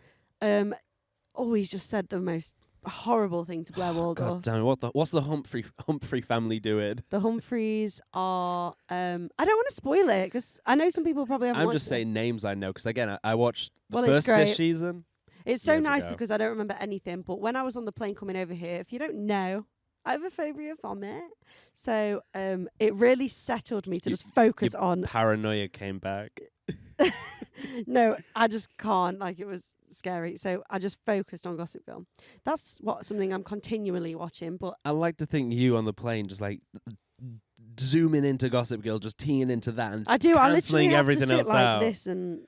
Speaker 1: he's just said the most horrible thing to Blair Waldorf.
Speaker 2: God damn it. What's the Humphrey family doing?
Speaker 1: The Humphreys are. I don't want to spoil it because I know some people probably haven't
Speaker 2: I'm
Speaker 1: watched
Speaker 2: just saying names I know because, again, I watched the
Speaker 1: Well, it's
Speaker 2: first
Speaker 1: great.
Speaker 2: season.
Speaker 1: It's so
Speaker 2: years
Speaker 1: nice
Speaker 2: ago.
Speaker 1: because I don't remember anything. But when I was on the plane coming over here, if you don't know, I have a phobia of vomit. So it really settled me to just focus on.
Speaker 2: Paranoia came back.
Speaker 1: No, I just can't. Like, it was scary. So I just focused on Gossip Girl. That's something I'm continually watching. But
Speaker 2: I like to think you on the plane just like zooming into Gossip Girl, just teeing into that and
Speaker 1: I do. I literally
Speaker 2: cancelling
Speaker 1: have
Speaker 2: everything
Speaker 1: to sit
Speaker 2: else
Speaker 1: like
Speaker 2: out.
Speaker 1: this and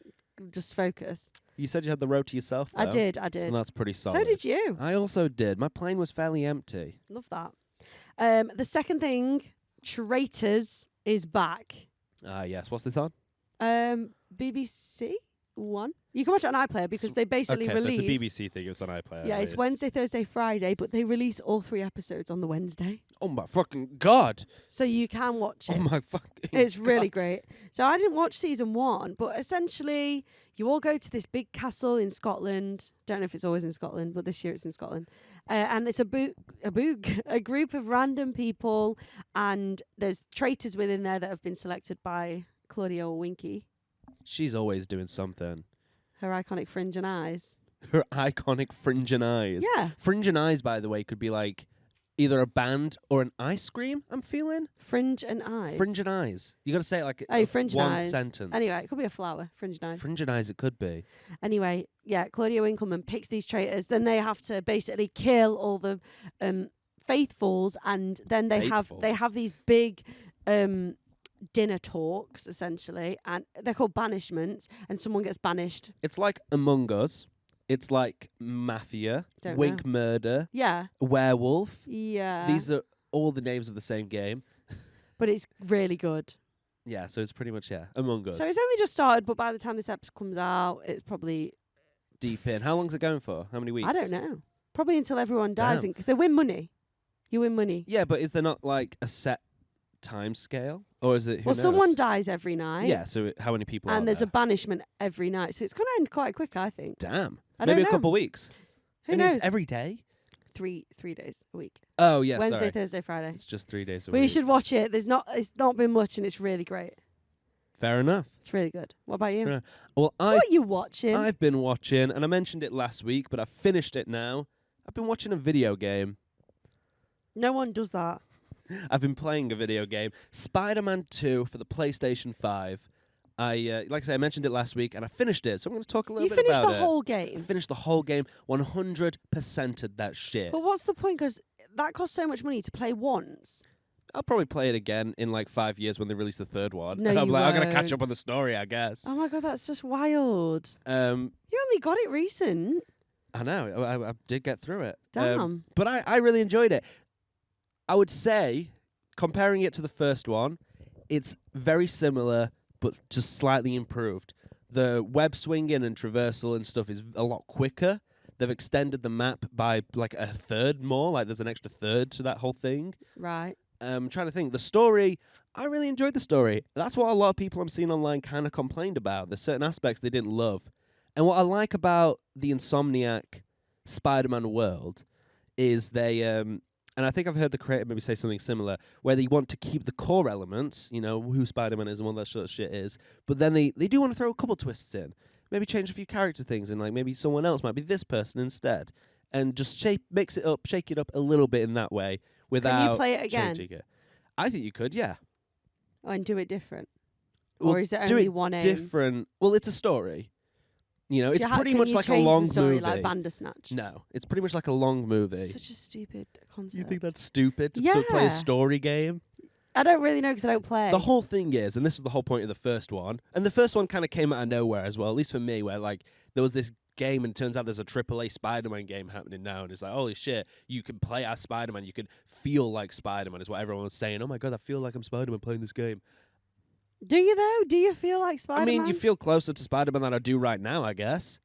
Speaker 1: just focus.
Speaker 2: You said you had the road to yourself, though.
Speaker 1: I did.
Speaker 2: So that's pretty solid.
Speaker 1: So did you.
Speaker 2: I also did. My plane was fairly empty.
Speaker 1: Love that. The second thing, Traitors is back.
Speaker 2: Yes. What's this on?
Speaker 1: BBC One. You can watch it on iPlayer because they basically
Speaker 2: okay,
Speaker 1: release.
Speaker 2: so it's a BBC thing. It's on iPlayer.
Speaker 1: Yeah,
Speaker 2: at
Speaker 1: it's
Speaker 2: least.
Speaker 1: Wednesday, Thursday, Friday, but they release all 3 episodes on the Wednesday,
Speaker 2: Oh my fucking god!
Speaker 1: so you can watch it.
Speaker 2: Oh my fucking.
Speaker 1: It's
Speaker 2: god.
Speaker 1: really great. So I didn't watch season 1, but essentially you all go to this big castle in Scotland. Don't know if it's always in Scotland, but this year it's in Scotland. And it's a group of random people, and there's traitors within there that have been selected by Claudia Winky,
Speaker 2: She's always doing something.
Speaker 1: her iconic fringe and eyes.
Speaker 2: Her iconic fringe and eyes.
Speaker 1: Yeah,
Speaker 2: Fringe and eyes, by the way, could be like either a band or an ice cream. I'm feeling
Speaker 1: fringe and eyes.
Speaker 2: fringe and eyes. You got to say it like
Speaker 1: Oh, fringe and
Speaker 2: one
Speaker 1: eyes.
Speaker 2: sentence.
Speaker 1: Anyway, it could be a flower. Fringe and eyes.
Speaker 2: Fringe and eyes. It could be.
Speaker 1: Anyway, yeah, Claudia Winkleman picks these traitors. Then they have to basically kill all the faithfuls, and then they
Speaker 2: Faithfuls?
Speaker 1: have these big dinner talks essentially, and they're called banishments, and someone gets banished.
Speaker 2: It's like Among Us. It's like Mafia,
Speaker 1: Don't
Speaker 2: Wink
Speaker 1: know.
Speaker 2: Murder,
Speaker 1: Yeah.
Speaker 2: Werewolf.
Speaker 1: Yeah.
Speaker 2: These are all the names of the same game.
Speaker 1: But it's really good.
Speaker 2: Yeah, so it's pretty much, Among Us.
Speaker 1: So it's only just started, but by the time this episode comes out, it's probably,
Speaker 2: Deep in. How long's it going for? How many weeks?
Speaker 1: I don't know. Probably until everyone dies,
Speaker 2: Damn.
Speaker 1: because they win money. You win money.
Speaker 2: Yeah, but is there not like a set time scale? Or is it, who knows?
Speaker 1: Someone dies every night.
Speaker 2: Yeah, so how many people are
Speaker 1: And there's
Speaker 2: there?
Speaker 1: a banishment every night. So it's going to end quite quick, I think.
Speaker 2: Damn.
Speaker 1: I
Speaker 2: Maybe
Speaker 1: don't
Speaker 2: a
Speaker 1: know.
Speaker 2: couple weeks.
Speaker 1: Who
Speaker 2: and
Speaker 1: knows?
Speaker 2: It's every day?
Speaker 1: 3 days a week.
Speaker 2: Oh, yeah,
Speaker 1: Wednesday,
Speaker 2: sorry.
Speaker 1: Thursday, Friday.
Speaker 2: It's just 3 days a
Speaker 1: But
Speaker 2: week.
Speaker 1: you should watch it. It's not been much, and it's really great.
Speaker 2: Fair enough.
Speaker 1: It's really good. What about you?
Speaker 2: Fair Well,
Speaker 1: What are you watching?
Speaker 2: I've been watching, and I mentioned it last week, but I've finished it now. I've been watching a video game.
Speaker 1: No one does that.
Speaker 2: I've been playing a video game, Spider-Man 2 for the PlayStation 5. Like I said, I mentioned it last week, and I finished it, so I'm going to talk a little
Speaker 1: You
Speaker 2: bit
Speaker 1: finished
Speaker 2: about
Speaker 1: the
Speaker 2: it.
Speaker 1: whole
Speaker 2: I
Speaker 1: game.
Speaker 2: finished the whole game, 100%ed that shit.
Speaker 1: But what's the point? Because that costs so much money to play once.
Speaker 2: I'll probably play it again in like 5 years when they release the third one.
Speaker 1: No,
Speaker 2: and I'm
Speaker 1: you
Speaker 2: like, I'm going to catch
Speaker 1: won't.
Speaker 2: up on the story, I guess.
Speaker 1: Oh my god, that's just wild. You only got it recent.
Speaker 2: I know. I did get through it.
Speaker 1: Damn.
Speaker 2: But I really enjoyed it. I would say, comparing it to the first one, it's very similar, but just slightly improved. The web swinging and traversal and stuff is a lot quicker. They've extended the map by like a third more. Like there's an extra third to that whole thing.
Speaker 1: Right.
Speaker 2: I'm trying to think. The story, I really enjoyed the story. That's what a lot of people I'm seeing online kind of complained about. There's certain aspects they didn't love. And what I like about the Insomniac Spider-Man world is they, and I think I've heard the creator maybe say something similar, where they want to keep the core elements, you know, who Spider-Man is and what that sort of shit is, but then they do want to throw a couple twists in. Maybe change a few character things, and like maybe someone else might be this person instead. And just shake it up a little bit in that way without
Speaker 1: Can you play it again?
Speaker 2: changing it. I think you could, yeah.
Speaker 1: And do it different?
Speaker 2: Well,
Speaker 1: Or is it
Speaker 2: do
Speaker 1: only
Speaker 2: it
Speaker 1: one aim?
Speaker 2: different. Well, it's a story. You know, it's pretty
Speaker 1: can
Speaker 2: much
Speaker 1: you
Speaker 2: like a
Speaker 1: change
Speaker 2: long
Speaker 1: the story
Speaker 2: movie.
Speaker 1: like Bandersnatch?
Speaker 2: No, it's pretty much like a long movie.
Speaker 1: Such a stupid concept.
Speaker 2: You think that's stupid to sort of play
Speaker 1: Yeah.
Speaker 2: a story game?
Speaker 1: I don't really know because I don't play.
Speaker 2: The whole thing is, and this was the whole point of the first one, and the first one kind of came out of nowhere as well, at least for me, where like there was this game and it turns out there's a AAA Spider-Man game happening now, and it's like, holy shit, you can play as Spider-Man, you can feel like Spider-Man is what everyone was saying. Oh my god, I feel like I'm Spider-Man playing this game.
Speaker 1: Do you though? Do you feel like Spider-Man?
Speaker 2: I mean, you feel closer to Spider-Man than I do right now, I guess.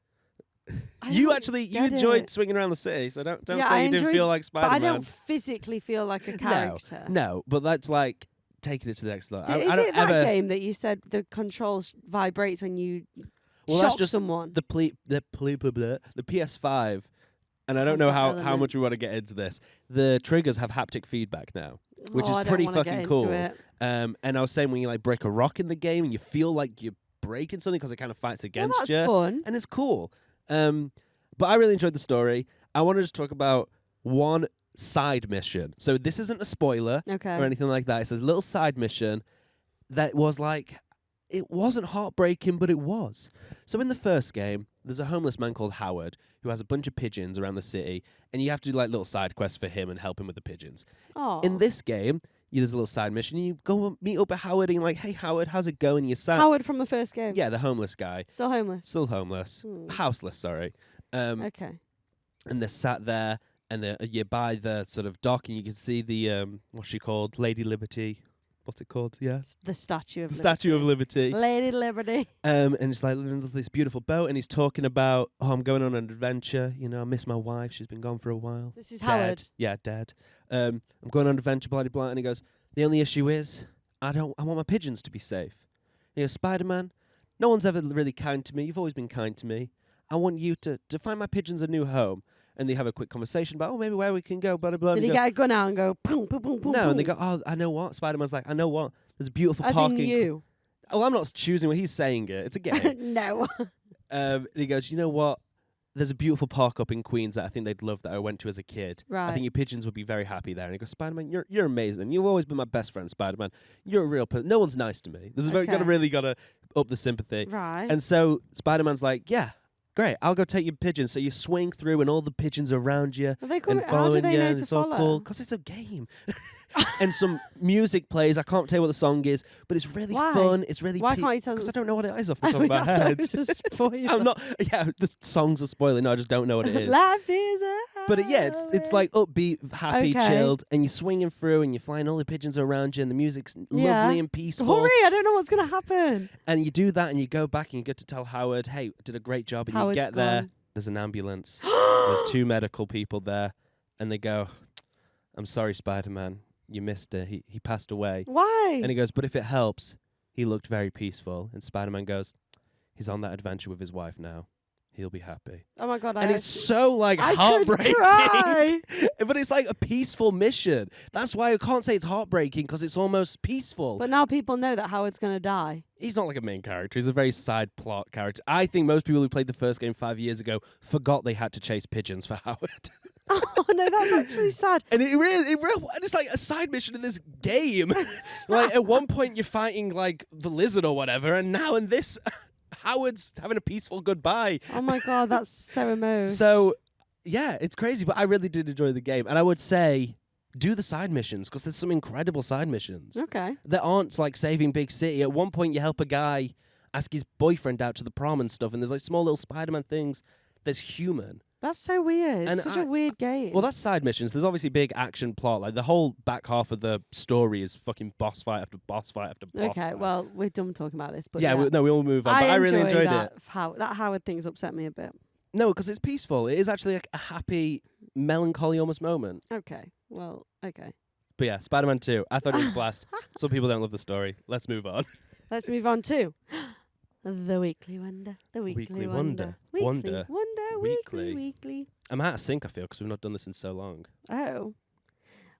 Speaker 1: I
Speaker 2: You
Speaker 1: don't
Speaker 2: actually
Speaker 1: get
Speaker 2: enjoyed
Speaker 1: it.
Speaker 2: swinging around the city, so don't
Speaker 1: Yeah,
Speaker 2: say
Speaker 1: I
Speaker 2: you didn't
Speaker 1: enjoyed-
Speaker 2: feel like
Speaker 1: But
Speaker 2: Spider-Man.
Speaker 1: I don't physically feel like a character.
Speaker 2: No, but that's like taking it to the next level.
Speaker 1: Is
Speaker 2: I don't
Speaker 1: it that
Speaker 2: ever
Speaker 1: game that you said the controls vibrates when you
Speaker 2: Well, that's
Speaker 1: shock
Speaker 2: just
Speaker 1: someone?
Speaker 2: the PS5, and I don't
Speaker 1: Has
Speaker 2: know
Speaker 1: that
Speaker 2: how
Speaker 1: element.
Speaker 2: much we want to get into this. The triggers have haptic feedback now, which is
Speaker 1: I don't
Speaker 2: pretty
Speaker 1: wanna
Speaker 2: fucking
Speaker 1: get
Speaker 2: cool.
Speaker 1: into it.
Speaker 2: And I was saying when you like break a rock in the game and you feel like you're breaking something because it kind of fights
Speaker 1: Well,
Speaker 2: against
Speaker 1: that's
Speaker 2: you,
Speaker 1: fun.
Speaker 2: and it's cool. But I really enjoyed the story. I want to just talk about one side mission. So this isn't a spoiler
Speaker 1: Okay.
Speaker 2: or anything like that. It's a little side mission that was like, it wasn't heartbreaking, but it was. So in the first game, there's a homeless man called Howard who has a bunch of pigeons around the city, and you have to do like little side quests for him and help him with the pigeons.
Speaker 1: Oh.
Speaker 2: In this game, there's a little side mission. You go and meet up with Howard, and you're like, "Hey, Howard, how's it going?" You sat,
Speaker 1: Howard from the first game.
Speaker 2: yeah, the homeless guy,
Speaker 1: Still homeless.
Speaker 2: still homeless, houseless, sorry.
Speaker 1: Okay.
Speaker 2: And they're sat there, and you're by the sort of dock, and you can see the what's she called, Lady Liberty. What's it called? Yeah,
Speaker 1: The Statue of
Speaker 2: the
Speaker 1: Liberty.
Speaker 2: Statue of Liberty.
Speaker 1: Lady Liberty.
Speaker 2: And it's like this beautiful boat, and he's talking about, oh, I'm going on an adventure. You know, I miss my wife. She's been gone for a while.
Speaker 1: This is
Speaker 2: Dead.
Speaker 1: Howard.
Speaker 2: Yeah, dead. I'm going on an adventure, blah, blah, blah. And he goes, the only issue is, I want my pigeons to be safe. You know, Spider-Man, no one's ever really kind to me. You've always been kind to me. I want you to find my pigeons a new home. And they have a quick conversation about, maybe where we can go, blah, blah, blah.
Speaker 1: Did
Speaker 2: And
Speaker 1: he
Speaker 2: you go,
Speaker 1: get a gun out and go boom, boom, boom, boom?
Speaker 2: no, and they
Speaker 1: boom?
Speaker 2: go, oh, I know what. Spider-Man's like, I know what. There's a beautiful
Speaker 1: As
Speaker 2: parking.
Speaker 1: in you.
Speaker 2: Oh, I'm not choosing what he's saying it. It's a game.
Speaker 1: No.
Speaker 2: And he goes, you know what? There's a beautiful park up in Queens that I think they'd love that I went to as a kid. I
Speaker 1: Right.
Speaker 2: think your pigeons would be very happy there. And he goes, Spider-Man, you're amazing. You've always been my best friend, Spider-Man. You're a real person. No one's nice to me. This is
Speaker 1: Okay.
Speaker 2: really got to up the sympathy.
Speaker 1: Right.
Speaker 2: And so Spider-Man's like, yeah, great, I'll go take your pigeons. So you swing through and all the pigeons are around you
Speaker 1: Are they
Speaker 2: and
Speaker 1: coming? How do
Speaker 2: following
Speaker 1: they
Speaker 2: you,
Speaker 1: know
Speaker 2: and
Speaker 1: to
Speaker 2: it's all
Speaker 1: follow?
Speaker 2: cool because it's a game. And some music plays. I can't tell you what the song is, but it's really
Speaker 1: Why?
Speaker 2: fun. It's really
Speaker 1: Why can't you tell
Speaker 2: because I
Speaker 1: us?
Speaker 2: don't know what it is off the top
Speaker 1: I
Speaker 2: of my
Speaker 1: thought it
Speaker 2: head.
Speaker 1: was a spoiler.
Speaker 2: I'm not. Yeah, the songs are spoiling. No, I just don't know what it is.
Speaker 1: Life is a
Speaker 2: But yeah, it's like upbeat, happy,
Speaker 1: Okay.
Speaker 2: chilled, and you're swinging through and you're flying. All the pigeons are around you, and the music's
Speaker 1: Yeah.
Speaker 2: lovely and peaceful.
Speaker 1: Hurry! I don't know what's gonna happen.
Speaker 2: And you do that, and you go back and you get to tell Howard, "Hey, I did a great job." And
Speaker 1: Howard's
Speaker 2: you get there.
Speaker 1: gone.
Speaker 2: There's an ambulance. There's 2 medical people there, and they go, "I'm sorry, Spider-Man, you missed it. He passed away."
Speaker 1: Why?
Speaker 2: And he goes, "But if it helps, he looked very peaceful." And Spider-Man goes, "He's on that adventure with his wife now. He'll be happy."
Speaker 1: Oh my god!
Speaker 2: And it's so like
Speaker 1: I could
Speaker 2: heartbreaking.
Speaker 1: cry.
Speaker 2: But it's like a peaceful mission. That's why I can't say it's heartbreaking, because it's almost peaceful.
Speaker 1: But now people know that Howard's gonna die.
Speaker 2: He's not like a main character. He's a very side plot character. I think most people who played the first game 5 years ago forgot they had to chase pigeons for Howard.
Speaker 1: Oh no, that's actually sad.
Speaker 2: And and it's like a side mission in this game. Like at one point you're fighting like the lizard or whatever, and now in this, Howard's having a peaceful goodbye.
Speaker 1: Oh my god, that's so emo.
Speaker 2: So yeah, it's crazy, but I really did enjoy the game, and I would say do the side missions, because there's some incredible side missions
Speaker 1: Okay.
Speaker 2: that aren't like saving big city. At one point, you help a guy ask his boyfriend out to the prom and stuff, and there's like small little Spider-Man things that's human.
Speaker 1: That's so weird.
Speaker 2: And
Speaker 1: It's such a weird game.
Speaker 2: Well, that's side missions. There's obviously big action plot. Like the whole back half of the story is fucking boss fight after boss fight after boss
Speaker 1: okay.
Speaker 2: fight.
Speaker 1: Well, we're done talking about this, but
Speaker 2: yeah, we all move on.
Speaker 1: I
Speaker 2: But I really
Speaker 1: enjoy
Speaker 2: enjoyed
Speaker 1: that.
Speaker 2: it.
Speaker 1: That Howard thing's upset me a bit.
Speaker 2: No, because it's peaceful. It is actually like a happy, melancholy almost moment.
Speaker 1: Okay. Well. Okay.
Speaker 2: But yeah, Spider-Man 2. I thought it was a blast. Some people don't love the story. Let's move on.
Speaker 1: Let's move on to the Weekly Wonder. The Weekly Wonder. Weekly
Speaker 2: Wonder.
Speaker 1: Wonder.
Speaker 2: Weekly.
Speaker 1: Weekly.
Speaker 2: I'm out of sync, I feel, because we've not done this in so long.
Speaker 1: Oh.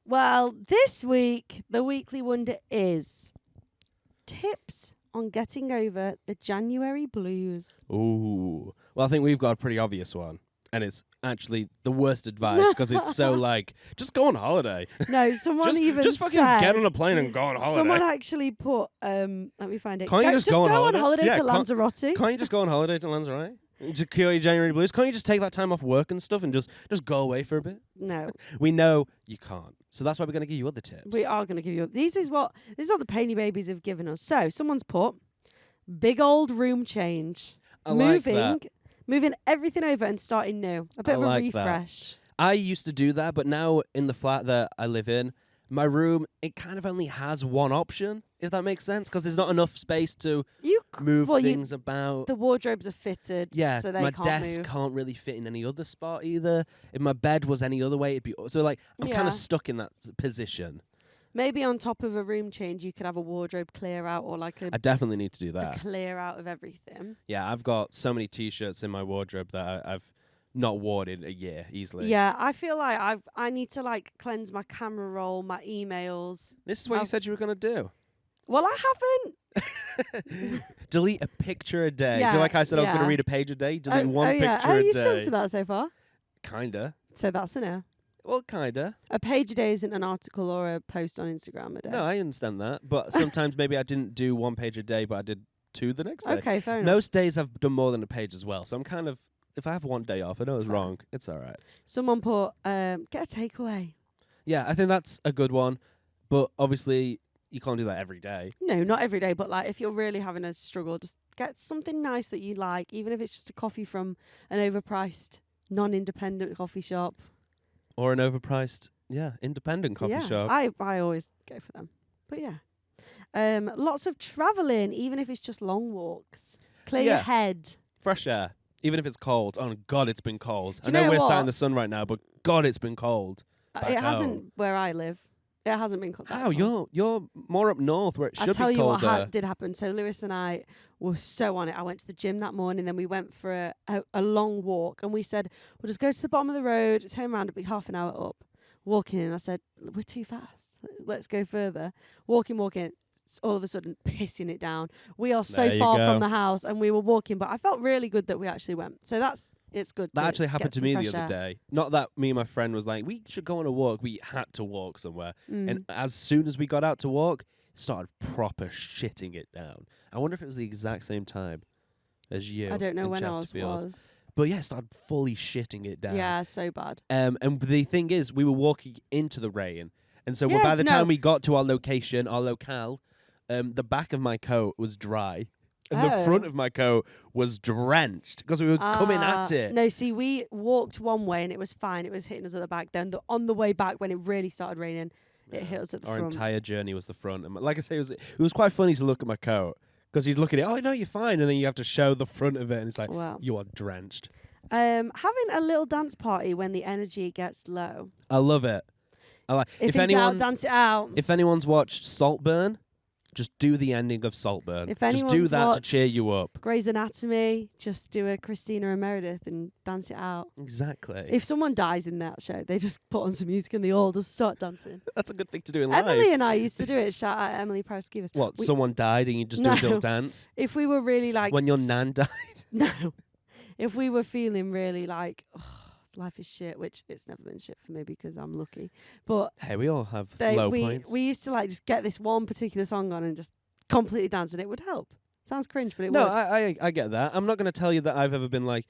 Speaker 1: Well, this week, the Weekly Wonder is tips on getting over the January blues.
Speaker 2: Ooh. Well, I think we've got a pretty obvious one. And it's actually the worst advice, because it's so like, just go on holiday.
Speaker 1: No, someone even
Speaker 2: just fucking
Speaker 1: said,
Speaker 2: get on a plane and go on holiday.
Speaker 1: someone actually put, let me find it.
Speaker 2: Can't you just go on holiday? Yeah,
Speaker 1: to Lanzarote?
Speaker 2: Can't you just go on holiday to Lanzarote? To cure your January blues? Can't you just take that time off work and stuff and just go away for a bit?
Speaker 1: No,
Speaker 2: We know you can't. So that's why we're going to give you other tips.
Speaker 1: we are going to give you. This is what the Payne babies have given us. So someone's put big old room change,
Speaker 2: I like that.
Speaker 1: moving everything over and starting new. A bit
Speaker 2: I
Speaker 1: of a
Speaker 2: like that.
Speaker 1: refresh.
Speaker 2: I used to do that, but now in the flat that I live in, my room, it kind of only has one option, if that makes sense, because there's not enough space to move things about.
Speaker 1: The wardrobes are fitted.
Speaker 2: Yeah,
Speaker 1: so they
Speaker 2: my
Speaker 1: can't
Speaker 2: desk
Speaker 1: move.
Speaker 2: can't really fit in any other spot either. If my bed was any other way, it'd be so like I'm kind
Speaker 1: Yeah.
Speaker 2: of stuck in that position.
Speaker 1: Maybe on top of a room change, you could have a wardrobe clear out or like
Speaker 2: I definitely need to do
Speaker 1: a
Speaker 2: that.
Speaker 1: clear out of everything.
Speaker 2: Yeah, I've got so many T-shirts in my wardrobe that I've not worn in a year easily.
Speaker 1: Yeah, I feel like I need to like cleanse my camera roll, my emails.
Speaker 2: This is what you
Speaker 1: I've-
Speaker 2: said you were gonna do.
Speaker 1: Well, I haven't.
Speaker 2: Delete a picture a day.
Speaker 1: Yeah,
Speaker 2: Do like I said I was going
Speaker 1: yeah.
Speaker 2: to read a page a day? Delete one
Speaker 1: oh, yeah.
Speaker 2: picture
Speaker 1: Are
Speaker 2: a
Speaker 1: you
Speaker 2: day.
Speaker 1: stuck to that so far?
Speaker 2: Kinda.
Speaker 1: So that's a no.
Speaker 2: Well, kinda.
Speaker 1: A page a day isn't an article or a post on Instagram a day.
Speaker 2: No, I understand that. But sometimes maybe I didn't do one page a day, but I did 2 the next day.
Speaker 1: Okay, fair enough.
Speaker 2: Most days I've done more than a page as well. So I'm kind of, if I have one day off, I know it's
Speaker 1: Fair.
Speaker 2: wrong. It's all right.
Speaker 1: Someone put get a takeaway.
Speaker 2: Yeah, I think that's a good one. But obviously, you can't do that every day.
Speaker 1: No, not every day, but like if you're really having a struggle, just get something nice that you like, even if it's just a coffee from an overpriced, non-independent coffee shop.
Speaker 2: Or an overpriced, independent coffee shop.
Speaker 1: I always go for them. But yeah. Lots of travelling, even if it's just long walks. Clear your
Speaker 2: Yeah.
Speaker 1: head.
Speaker 2: Fresh air. Even if it's cold. Oh, God, it's been cold.
Speaker 1: Do
Speaker 2: I
Speaker 1: you
Speaker 2: know
Speaker 1: know
Speaker 2: we're sat in
Speaker 1: what?
Speaker 2: the sun right now, but God, it's been cold. Back
Speaker 1: It hasn't
Speaker 2: home.
Speaker 1: where I live. It hasn't been cold.
Speaker 2: How? You're more up north where it should
Speaker 1: I'll tell
Speaker 2: be
Speaker 1: you
Speaker 2: colder.
Speaker 1: what did happen. So Lewis and I were so on it. I went to the gym that morning, then we went for a long walk, and we said, we'll just go to the bottom of the road, turn around, it'll be half an hour up. Walking in, I said, we're too fast. Let's go further. Walking. All of a sudden, pissing it down. We are so
Speaker 2: There you
Speaker 1: far
Speaker 2: go.
Speaker 1: from the house, and we were walking, but I felt really good that we actually went. So it's good.
Speaker 2: That
Speaker 1: to
Speaker 2: actually happened
Speaker 1: get
Speaker 2: to
Speaker 1: some
Speaker 2: me the
Speaker 1: fresh
Speaker 2: other
Speaker 1: air.
Speaker 2: day. Not that me and my friend was like, we should go on a walk. We had to walk somewhere. And as soon as we got out to walk, started proper shitting it down. I wonder if it was the exact same time as you.
Speaker 1: I don't know
Speaker 2: in
Speaker 1: when ours
Speaker 2: Chesterfield.
Speaker 1: was.
Speaker 2: But yeah, started fully shitting it down.
Speaker 1: Yeah, so bad.
Speaker 2: And the thing is, we were walking into the rain, and so
Speaker 1: Yeah,
Speaker 2: by the
Speaker 1: no.
Speaker 2: time we got to our locale, the back of my coat was dry. And the front
Speaker 1: Oh.
Speaker 2: of my coat was drenched because we were coming at it.
Speaker 1: No, see, we walked one way and it was fine. It was hitting us at the back. Then on the way back, when it really started raining, it hit us at the
Speaker 2: Our
Speaker 1: front.
Speaker 2: entire journey was the front. And like I say, it was quite funny to look at my coat because you'd look at it, oh, no, you're fine. And then you have to show the front of it. And it's like,
Speaker 1: Wow.
Speaker 2: you are drenched.
Speaker 1: Having a little dance party when the energy gets low.
Speaker 2: I love it. I like
Speaker 1: If in doubt, dance it out.
Speaker 2: If anyone's watched Saltburn, just do the ending of Saltburn.
Speaker 1: If
Speaker 2: just do
Speaker 1: anyone's
Speaker 2: that to
Speaker 1: watched
Speaker 2: cheer you up.
Speaker 1: Grey's Anatomy, just do a Christina and Meredith and dance it out.
Speaker 2: Exactly.
Speaker 1: If someone dies in that show, they just put on some music and they all just start dancing.
Speaker 2: That's a good thing to do in life.
Speaker 1: Emily and I used to do it. Shout out Emily Paraskevas.
Speaker 2: What, someone died and you just do a little dance?
Speaker 1: If we were really like...
Speaker 2: When your nan died?
Speaker 1: No. If we were feeling really like, life is shit, which it's never been shit for me because I'm lucky. But
Speaker 2: Hey, we all have low points.
Speaker 1: We used to like just get this one particular song on and just completely dance and it would help. Sounds cringe, but it would.
Speaker 2: No, I get that. I'm not going to tell you that I've ever been like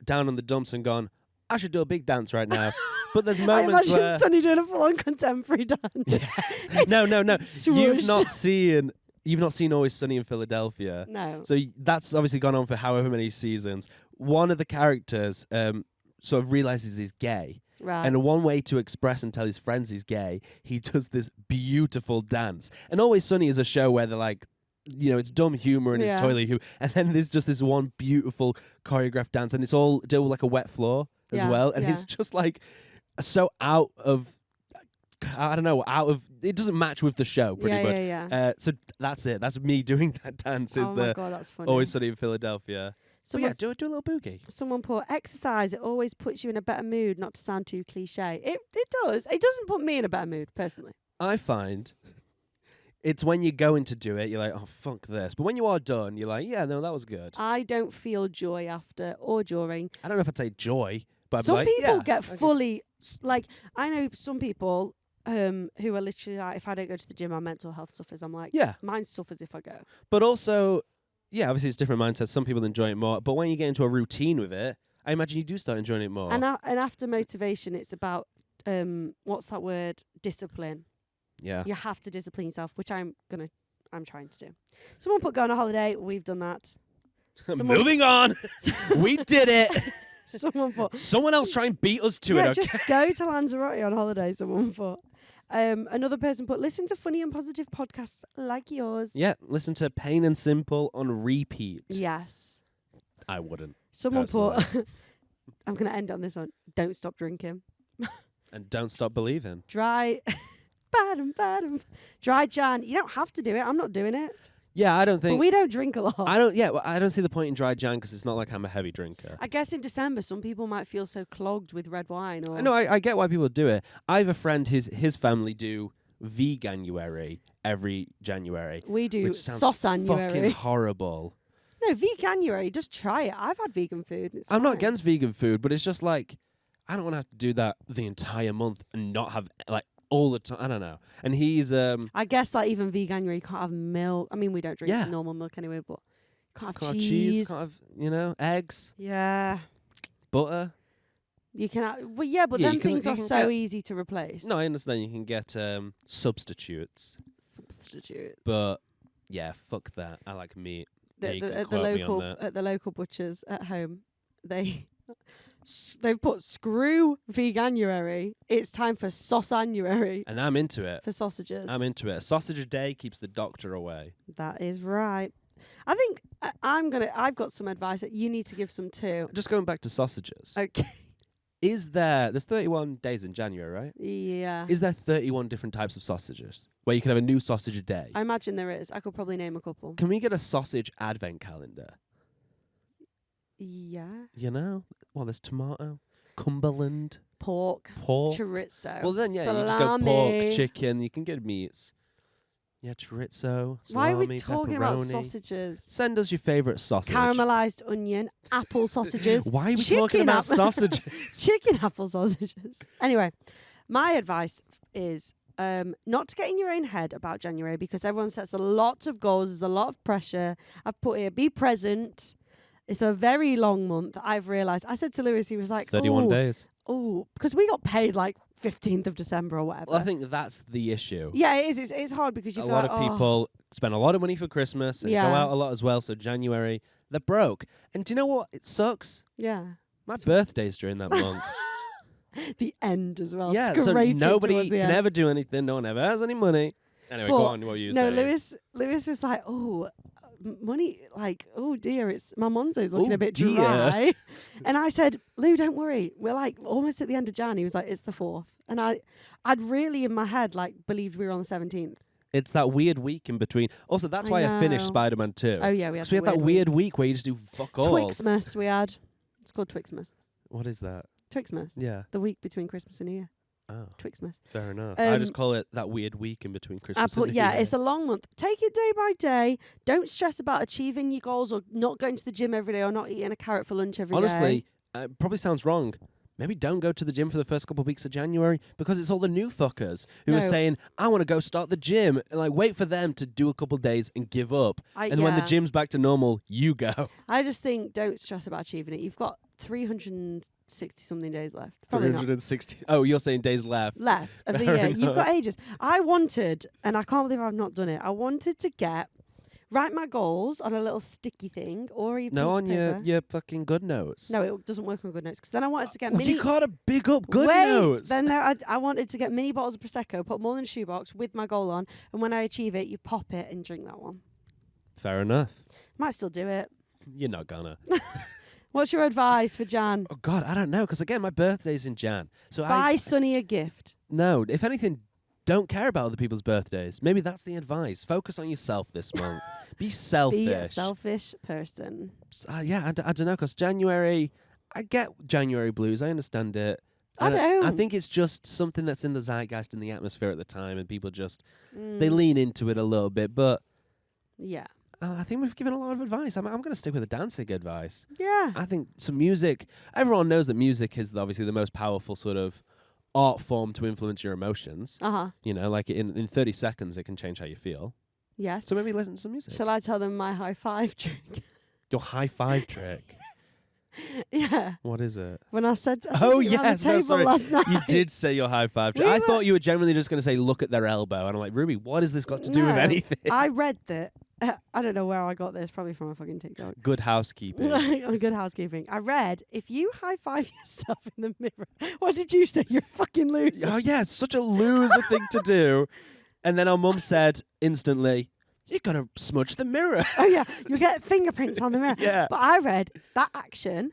Speaker 2: down on the dumps and gone, I should do a big dance right now. But there's moments
Speaker 1: I imagine
Speaker 2: where...
Speaker 1: Sonny doing a full-on contemporary dance.
Speaker 2: Yes. No. You've not seen Always Sunny in Philadelphia.
Speaker 1: No.
Speaker 2: So that's obviously gone on for however many seasons. One of the characters sort of realizes he's gay.
Speaker 1: Right.
Speaker 2: And one way to express and tell his friends he's gay, he does this beautiful dance. And Always Sunny is a show where they're like, it's dumb humor and it's toilet humor. And then there's just this one beautiful choreographed dance, and it's all done with like a wet floor as well. And it's just like so out of, it doesn't match with the show pretty much.
Speaker 1: Yeah.
Speaker 2: So that's it. That's me doing that dance.
Speaker 1: Oh my God, that's funny.
Speaker 2: Always Sunny in Philadelphia. So yeah, do a little boogie.
Speaker 1: Someone put, exercise, it always puts you in a better mood, not to sound too cliche. It does. It doesn't put me in a better mood, personally.
Speaker 2: I find it's when you're going to do it, you're like, oh, fuck this. But when you are done, you're like, yeah, no, that was good.
Speaker 1: I don't feel joy after or during.
Speaker 2: I don't know if I'd say joy, but
Speaker 1: some
Speaker 2: like,
Speaker 1: people
Speaker 2: yeah,
Speaker 1: get
Speaker 2: okay.
Speaker 1: fully, like, I know some people who are literally like, if I don't go to the gym, my mental health suffers. I'm like,
Speaker 2: yeah.
Speaker 1: Mine suffers if I go.
Speaker 2: But also... yeah, obviously it's different mindsets. Some people enjoy it more. But when you get into a routine with it, I imagine you do start enjoying it more.
Speaker 1: And after motivation, it's about, what's that word? Discipline.
Speaker 2: Yeah.
Speaker 1: You have to discipline yourself, which I'm trying to do. Someone put go on a holiday. We've done that.
Speaker 2: Moving on. We did it.
Speaker 1: Someone put...
Speaker 2: Someone else try and beat us to it, okay?
Speaker 1: just go to Lanzarote on holiday, someone put. Another person put, listen to funny and positive podcasts like yours.
Speaker 2: Yeah, listen to Payne and Simple on repeat.
Speaker 1: Yes.
Speaker 2: I wouldn't.
Speaker 1: Someone put, I'm going to end on this one. Don't stop drinking.
Speaker 2: And don't stop believing.
Speaker 1: Dry Jan. You don't have to do it. I'm not doing it.
Speaker 2: Yeah, I don't think...
Speaker 1: But we don't drink a lot.
Speaker 2: I don't see the point in dry Jan because it's not like I'm a heavy drinker.
Speaker 1: I guess in December, some people might feel so clogged with red wine. Or
Speaker 2: No, I get why people do it. I have a friend, his family do Veganuary every January.
Speaker 1: We do
Speaker 2: which sounds
Speaker 1: Sauce-anuary.
Speaker 2: fucking horrible.
Speaker 1: No, Veganuary, just try it. I've had vegan food. And it's
Speaker 2: I'm not
Speaker 1: fine.
Speaker 2: against vegan food, but it's just like, I don't want to have to do that the entire month and not have, like, all the time. I don't know. And he's...
Speaker 1: I guess, like, even Veganuary, you can't have milk. I mean, we don't drink normal milk anyway, but you can't have cheese.
Speaker 2: Can't have, eggs.
Speaker 1: Yeah.
Speaker 2: Butter.
Speaker 1: You can have... Well, yeah, but then things are so easy to replace.
Speaker 2: No, I understand you can get substitutes.
Speaker 1: Substitutes.
Speaker 2: But, yeah, fuck that. I like meat.
Speaker 1: At the local butchers at home, they've put screw Veganuary. It's time for Sauce-anuary.
Speaker 2: And I'm into it.
Speaker 1: For sausages.
Speaker 2: I'm into it. A sausage a day keeps the doctor away.
Speaker 1: That is right. I think I've got some advice that you need to give some too.
Speaker 2: Just going back to sausages.
Speaker 1: Okay.
Speaker 2: There's 31 days in January, right?
Speaker 1: Yeah.
Speaker 2: Is there 31 different types of sausages where you can have a new sausage a day?
Speaker 1: I imagine there is. I could probably name a couple.
Speaker 2: Can we get a sausage advent calendar?
Speaker 1: Yeah.
Speaker 2: Well, there's tomato, Cumberland,
Speaker 1: pork, chorizo.
Speaker 2: Well, then,
Speaker 1: salami.
Speaker 2: you just go pork, chicken. You can get meats. Yeah, chorizo, salami,
Speaker 1: Why are we talking about
Speaker 2: pepperoni.
Speaker 1: sausages?
Speaker 2: Send us your favourite sausage.
Speaker 1: Caramelised onion, apple sausages.
Speaker 2: Why are we talking about sausages?
Speaker 1: Chicken apple sausages. Anyway, my advice is not to get in your own head about January because everyone sets a lot of goals. There's a lot of pressure. I've put here, be present. It's a very long month. I've realised. I said to Lewis, he was like,
Speaker 2: 31 days.
Speaker 1: Oh, because we got paid like 15th of December or whatever.
Speaker 2: Well, I think that's the issue.
Speaker 1: Yeah, it is. It's hard because you
Speaker 2: A
Speaker 1: feel
Speaker 2: lot
Speaker 1: like,
Speaker 2: of people spend a lot of money for Christmas and go
Speaker 1: Yeah.
Speaker 2: out a lot as well. So January, they're broke. And do you know what? It sucks.
Speaker 1: Yeah.
Speaker 2: My birthday's during that month.
Speaker 1: The end as well.
Speaker 2: Yeah, so
Speaker 1: Scrape it
Speaker 2: nobody
Speaker 1: towards the
Speaker 2: can
Speaker 1: end.
Speaker 2: ever do anything. No one ever has any money. Anyway, go
Speaker 1: But
Speaker 2: on. What were you
Speaker 1: No,
Speaker 2: saying?
Speaker 1: Lewis was like, money, like, oh dear, it's my Monzo's looking
Speaker 2: Oh
Speaker 1: a bit
Speaker 2: dear.
Speaker 1: dry. And I said, Lou, don't worry. We're like almost at the end of Jan. He was like, it's the 4th. And I'd really in my head like believed we were on the 17th.
Speaker 2: It's that weird week in between. Also, that's
Speaker 1: I
Speaker 2: why I finished
Speaker 1: know.
Speaker 2: Spider-Man 2.
Speaker 1: Oh yeah, we had,
Speaker 2: Because we had that weird week where you just do fuck all.
Speaker 1: Twixmas we had. It's called Twixmas.
Speaker 2: What is that?
Speaker 1: Twixmas.
Speaker 2: Yeah.
Speaker 1: The week between Christmas and New Year.
Speaker 2: Oh,
Speaker 1: Twixmas.
Speaker 2: fair enough. I just
Speaker 1: Um,
Speaker 2: call it that weird week in between Christmas and New
Speaker 1: Yeah,
Speaker 2: Year.
Speaker 1: it's a long month. Take it day by day. Don't stress about achieving your goals or not going to the gym every day or not eating a carrot for lunch every day.
Speaker 2: Honestly, it probably sounds wrong. Maybe don't go to the gym for the first couple of weeks of January because it's all the new fuckers who are
Speaker 1: No.
Speaker 2: saying, I want to go start the gym. And like, wait for them to do a couple of days and give up. And when the gym's back to normal, you go.
Speaker 1: I just think don't stress about achieving it. You've got 360 something days left. Probably not.
Speaker 2: 360. Oh, you're saying days left.
Speaker 1: Left of the
Speaker 2: Fair
Speaker 1: year. You've got
Speaker 2: enough.
Speaker 1: ages. I wanted, and I can't believe I've not done it. I wanted to write my goals on a little sticky thing or even
Speaker 2: No,
Speaker 1: piece
Speaker 2: on
Speaker 1: of paper.
Speaker 2: your fucking good notes.
Speaker 1: No, it doesn't work on good notes because then I wanted to get
Speaker 2: Oh,
Speaker 1: mini.
Speaker 2: you gotta big up good
Speaker 1: Wait,
Speaker 2: notes.
Speaker 1: then I wanted to get mini bottles of prosecco, put them all in a shoebox with my goal on, and when I achieve it, you pop it and drink that one.
Speaker 2: Fair enough.
Speaker 1: Might still do it.
Speaker 2: You're not gonna.
Speaker 1: What's your advice for Jan?
Speaker 2: Oh God, I don't know. Because again, my birthday's in Jan. So
Speaker 1: Buy Sonny a gift.
Speaker 2: no. If anything, don't care about other people's birthdays. Maybe that's the advice. Focus on yourself this month. Be selfish.
Speaker 1: Be a selfish person.
Speaker 2: Yeah, I don't know. Because January, I get January blues. I understand it.
Speaker 1: I
Speaker 2: And
Speaker 1: don't.
Speaker 2: I think it's just something that's in the zeitgeist, in the atmosphere at the time, and people just they
Speaker 1: Mm,
Speaker 2: lean into it a little bit. But
Speaker 1: yeah.
Speaker 2: I think we've given a lot of advice. I'm going to stick with the dancing advice.
Speaker 1: Yeah.
Speaker 2: I think some music. Everyone knows that music is obviously the most powerful sort of art form to influence your emotions.
Speaker 1: Uh-huh.
Speaker 2: You know, like in 30 seconds, it can change how you feel.
Speaker 1: Yes.
Speaker 2: So maybe listen to some music.
Speaker 1: Shall I tell them my high five trick?
Speaker 2: Your high five trick.
Speaker 1: Yeah.
Speaker 2: What is it?
Speaker 1: When I said it
Speaker 2: Oh,
Speaker 1: around
Speaker 2: yes,
Speaker 1: the
Speaker 2: no,
Speaker 1: table
Speaker 2: sorry.
Speaker 1: last night.
Speaker 2: You did say your high five trick.
Speaker 1: We
Speaker 2: I
Speaker 1: were-
Speaker 2: thought you were generally just going to say, look at their elbow. And I'm like, Ruby, what has this got to do with
Speaker 1: No,
Speaker 2: anything?
Speaker 1: I read that. I don't know where I got this. Probably from a fucking TikTok.
Speaker 2: Good housekeeping.
Speaker 1: On Good Housekeeping. I read if you high five yourself in the mirror. What did you say? You're a fucking loser.
Speaker 2: Oh, yeah, it's such a loser thing to do. And then our mum said instantly, you're going to smudge the mirror.
Speaker 1: Oh yeah, you get fingerprints on the mirror.
Speaker 2: Yeah.
Speaker 1: But I read that action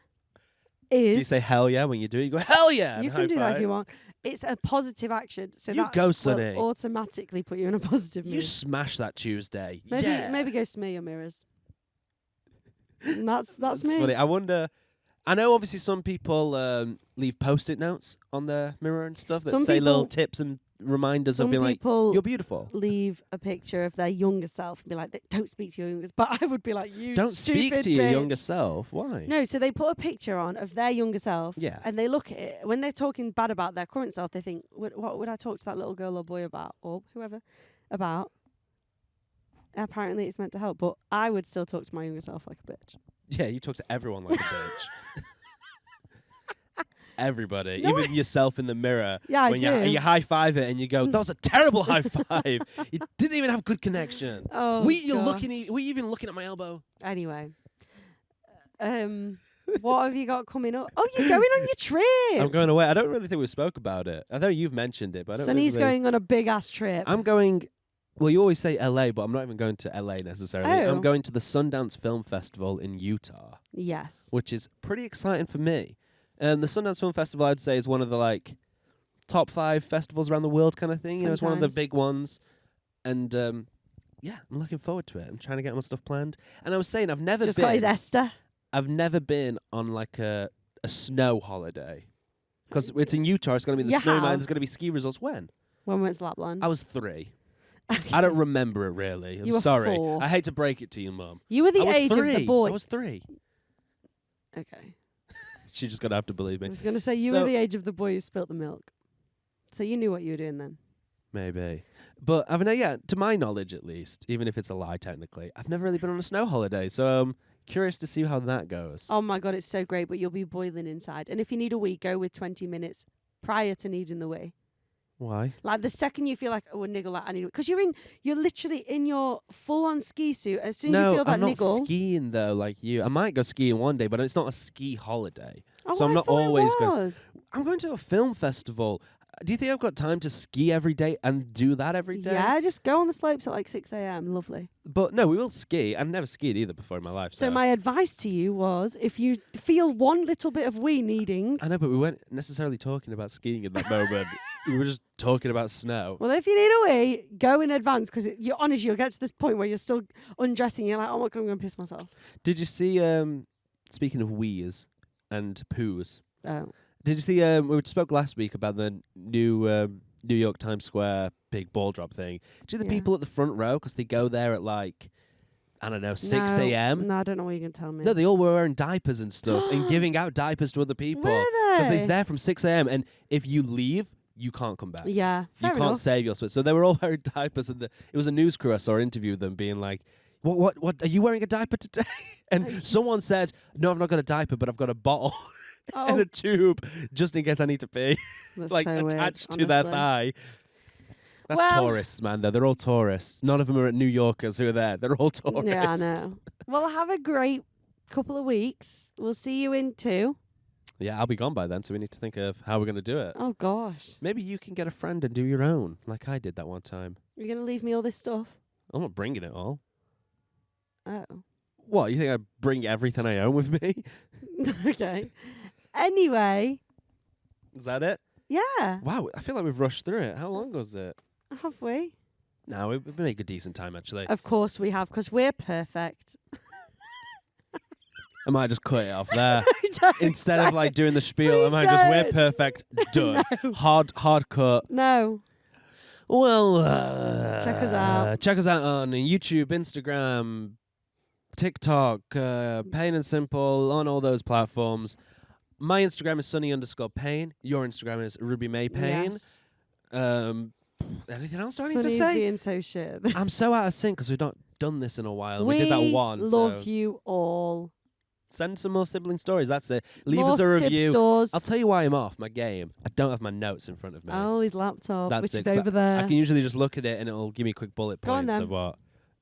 Speaker 1: is.
Speaker 2: Do you say hell yeah when you do it? You go, hell yeah.
Speaker 1: You
Speaker 2: and
Speaker 1: can do that if
Speaker 2: high-five.
Speaker 1: you want. It's a positive action, so
Speaker 2: You
Speaker 1: that
Speaker 2: go,
Speaker 1: will
Speaker 2: Sonny.
Speaker 1: automatically put you in a positive
Speaker 2: You
Speaker 1: mood.
Speaker 2: smash that Tuesday.
Speaker 1: Maybe
Speaker 2: yeah.
Speaker 1: maybe go smear your mirrors. And that's me.
Speaker 2: funny. I wonder. I know obviously some people leave post-it notes on their mirror and stuff that
Speaker 1: Some
Speaker 2: say little
Speaker 1: people-
Speaker 2: tips and reminders of
Speaker 1: Some
Speaker 2: being like,
Speaker 1: people
Speaker 2: you're beautiful.
Speaker 1: leave a picture of their younger self and be like, don't speak to your younger self. But I would be like, you
Speaker 2: Don't speak
Speaker 1: stupid
Speaker 2: to your
Speaker 1: bitch.
Speaker 2: younger self. Why?
Speaker 1: No, so they put a picture on of their younger self.
Speaker 2: Yeah.
Speaker 1: And they look at it. When they're talking bad about their current self, they think, what would I talk to that little girl or boy about? Or whoever about? Apparently it's meant to help. But I would still talk to my younger self like a bitch.
Speaker 2: Yeah, you talk to everyone like a bitch. Everybody,
Speaker 1: No,
Speaker 2: even yourself in the mirror.
Speaker 1: Yeah, I
Speaker 2: when
Speaker 1: do.
Speaker 2: you high five it and you go, that was a terrible high five. You didn't even have good connection.
Speaker 1: Oh,
Speaker 2: Were you
Speaker 1: gosh.
Speaker 2: even looking at my elbow?
Speaker 1: Anyway. What have you got coming up? Oh, you're going on your trip.
Speaker 2: I'm going away. I don't really think we spoke about it. I know you've mentioned it, but I don't
Speaker 1: Sonny's
Speaker 2: really...
Speaker 1: going on a big ass trip.
Speaker 2: I'm going. Well, you always say LA, but I'm not even going to LA necessarily.
Speaker 1: Oh.
Speaker 2: I'm going to the Sundance Film Festival in Utah,
Speaker 1: Yes.
Speaker 2: which is pretty exciting for me. And the Sundance Film Festival, I'd say, is one of the like top 5 festivals around the world kind of thing. You know, it's one of the
Speaker 1: Sometimes.
Speaker 2: big ones. And yeah, I'm looking forward to it. I'm trying to get my stuff planned. And I was saying, I've never
Speaker 1: Just got his Esther.
Speaker 2: I've never been on like a snow holiday. Because it's in Utah, it's going to be in the
Speaker 1: You
Speaker 2: snow mine.
Speaker 1: have.
Speaker 2: There's going to be ski resorts. When?
Speaker 1: When we went to Lapland.
Speaker 2: I was 3. I don't remember it really. I'm
Speaker 1: You were
Speaker 2: sorry.
Speaker 1: 4.
Speaker 2: I hate to break it to you, Mum.
Speaker 1: You were the
Speaker 2: I was
Speaker 1: age
Speaker 2: 3.
Speaker 1: of the boy.
Speaker 2: I was 3.
Speaker 1: Okay.
Speaker 2: She's just gonna have to believe
Speaker 1: I
Speaker 2: me.
Speaker 1: was going to say you
Speaker 2: So-
Speaker 1: were the age of the boy who spilt the milk. So you knew what you were doing then.
Speaker 2: Maybe. But I mean, yeah, to my knowledge at least, even if it's a lie technically, I've never really been on a snow holiday. So Curious to see how that goes.
Speaker 1: Oh my God, it's so great, but you'll be boiling inside. And if you need a wee, go with 20 minutes prior to needing the wee.
Speaker 2: Why?
Speaker 1: Like the second you feel like, oh, a niggle, like I need, because you're literally in your full-on ski suit. As soon as you feel that
Speaker 2: I'm not
Speaker 1: niggle,
Speaker 2: skiing though, like you. I might go skiing one day, but it's not a ski holiday.
Speaker 1: oh,
Speaker 2: So I'm
Speaker 1: I
Speaker 2: not
Speaker 1: thought it
Speaker 2: always going.
Speaker 1: was.
Speaker 2: I'm going to a film festival. Do you think I've got time to ski every day and do that every day?
Speaker 1: Yeah, just go on the slopes at like 6 a.m. Lovely.
Speaker 2: But no, we will ski. I've never skied either before in my life.
Speaker 1: So my advice to you was, if you feel one little bit of wee needing,
Speaker 2: I know, but we weren't necessarily talking about skiing at that moment. We were just talking about snow.
Speaker 1: well, if you need a wee, go in advance, because you're honest, you'll get to this point where you're still undressing. You're like, oh my God, I'm going to piss myself.
Speaker 2: Did you see, speaking of wees and poos,
Speaker 1: Oh.
Speaker 2: did you see, we spoke last week about the new New York Times Square big ball drop thing. Do you see the
Speaker 1: Yeah.
Speaker 2: people at the front row, because they go there at like, I don't know, 6 a.m.?
Speaker 1: No, I don't know what you're going to tell me.
Speaker 2: No, they all were wearing diapers and stuff and giving out diapers to other people.
Speaker 1: Were
Speaker 2: Because
Speaker 1: they?
Speaker 2: they're there from 6 a.m. and if you leave, you can't come back.
Speaker 1: Yeah,
Speaker 2: You
Speaker 1: fair
Speaker 2: can't
Speaker 1: enough.
Speaker 2: save your switch. So they were all wearing diapers, and it was a news crew I saw interview them, being like, "What? Are you wearing a diaper today?" And someone said, "No, I've not got a diaper, but I've got a bottle and
Speaker 1: Oh,
Speaker 2: a tube just in case I need to pee,
Speaker 1: that's
Speaker 2: like
Speaker 1: so weird,
Speaker 2: attached to their
Speaker 1: honestly.
Speaker 2: thigh." That's
Speaker 1: Well-
Speaker 2: tourists, man. They're all tourists. None of them are New Yorkers who are there. They're all tourists.
Speaker 1: Yeah, I know. Well, have a great couple of weeks. We'll see you in 2.
Speaker 2: Yeah, I'll be gone by then, so we need to think of how we're going to do it.
Speaker 1: Oh, gosh.
Speaker 2: Maybe you can get a friend and do your own, like I did that one time.
Speaker 1: You're going to leave me all this stuff?
Speaker 2: I'm not bringing it all.
Speaker 1: Oh.
Speaker 2: What, you think I bring everything I own with me?
Speaker 1: Okay. Anyway,
Speaker 2: Is that it?
Speaker 1: yeah.
Speaker 2: Wow, I feel like we've rushed through it. How long was it?
Speaker 1: Have we?
Speaker 2: No, we've made a decent time, actually.
Speaker 1: Of course we have, because we're perfect.
Speaker 2: I might just cut it off there.
Speaker 1: Don't,
Speaker 2: Instead of like doing the spiel, I
Speaker 1: Please
Speaker 2: might just, we're
Speaker 1: don't.
Speaker 2: perfect, done.
Speaker 1: No.
Speaker 2: Hard cut.
Speaker 1: No.
Speaker 2: Well,
Speaker 1: Check us out.
Speaker 2: Check us out on YouTube, Instagram, TikTok, Payne and Simple, on all those platforms. My Instagram is Sonny_Payne. Your Instagram is Ruby May Payne.
Speaker 1: Yes.
Speaker 2: Anything else I need to
Speaker 1: Sonny's
Speaker 2: say?
Speaker 1: being so shit.
Speaker 2: I'm so out of sync because we've not done this in a while. We did that one.
Speaker 1: love
Speaker 2: so
Speaker 1: you all.
Speaker 2: Send some more sibling stories. That's it. Leave
Speaker 1: More
Speaker 2: us a
Speaker 1: sib
Speaker 2: review.
Speaker 1: stores.
Speaker 2: I'll tell you why I'm off my game. I don't have my notes in front of me.
Speaker 1: Oh, his laptop,
Speaker 2: That's
Speaker 1: which
Speaker 2: it,
Speaker 1: is
Speaker 2: 'cause
Speaker 1: over there.
Speaker 2: I can usually just look at it and it'll give me quick bullet
Speaker 1: Go on
Speaker 2: points
Speaker 1: then.
Speaker 2: of what.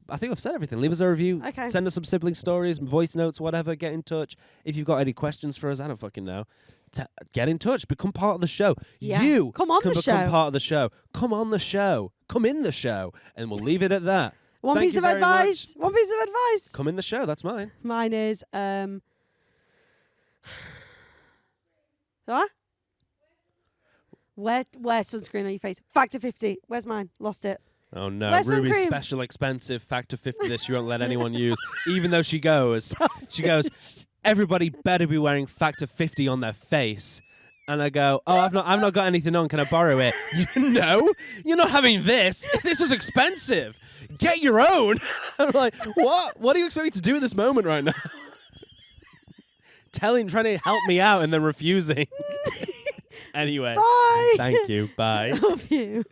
Speaker 2: I think I've said everything. Leave us a review.
Speaker 1: Okay.
Speaker 2: Send us some sibling stories, voice notes, whatever. Get in touch. If you've got any questions for us, I don't fucking know. Get in touch. Become part of the show.
Speaker 1: Yeah.
Speaker 2: You
Speaker 1: Come on
Speaker 2: can
Speaker 1: the
Speaker 2: become
Speaker 1: show.
Speaker 2: part of the show. Come on the show. Come in the show. And we'll leave it at that.
Speaker 1: One
Speaker 2: Thank
Speaker 1: piece
Speaker 2: you
Speaker 1: of
Speaker 2: very
Speaker 1: advice. One piece of advice.
Speaker 2: Come in the show. That's mine.
Speaker 1: Mine is what? Wear sunscreen on your face. Factor 50. Where's mine? Lost it.
Speaker 2: Oh no,
Speaker 1: Wear
Speaker 2: Ruby's
Speaker 1: sun cream.
Speaker 2: special expensive Factor 50 that she won't let anyone use. Even though she goes, everybody better be wearing Factor 50 on their face. And I go, oh, I've not got anything on. Can I borrow it? No, you're not having this. This was expensive. Get your own. I'm like, what? What do you expect me to do at this moment right now? Trying to help me out and then refusing. Anyway,
Speaker 1: Bye.
Speaker 2: thank you. Bye.
Speaker 1: Love you.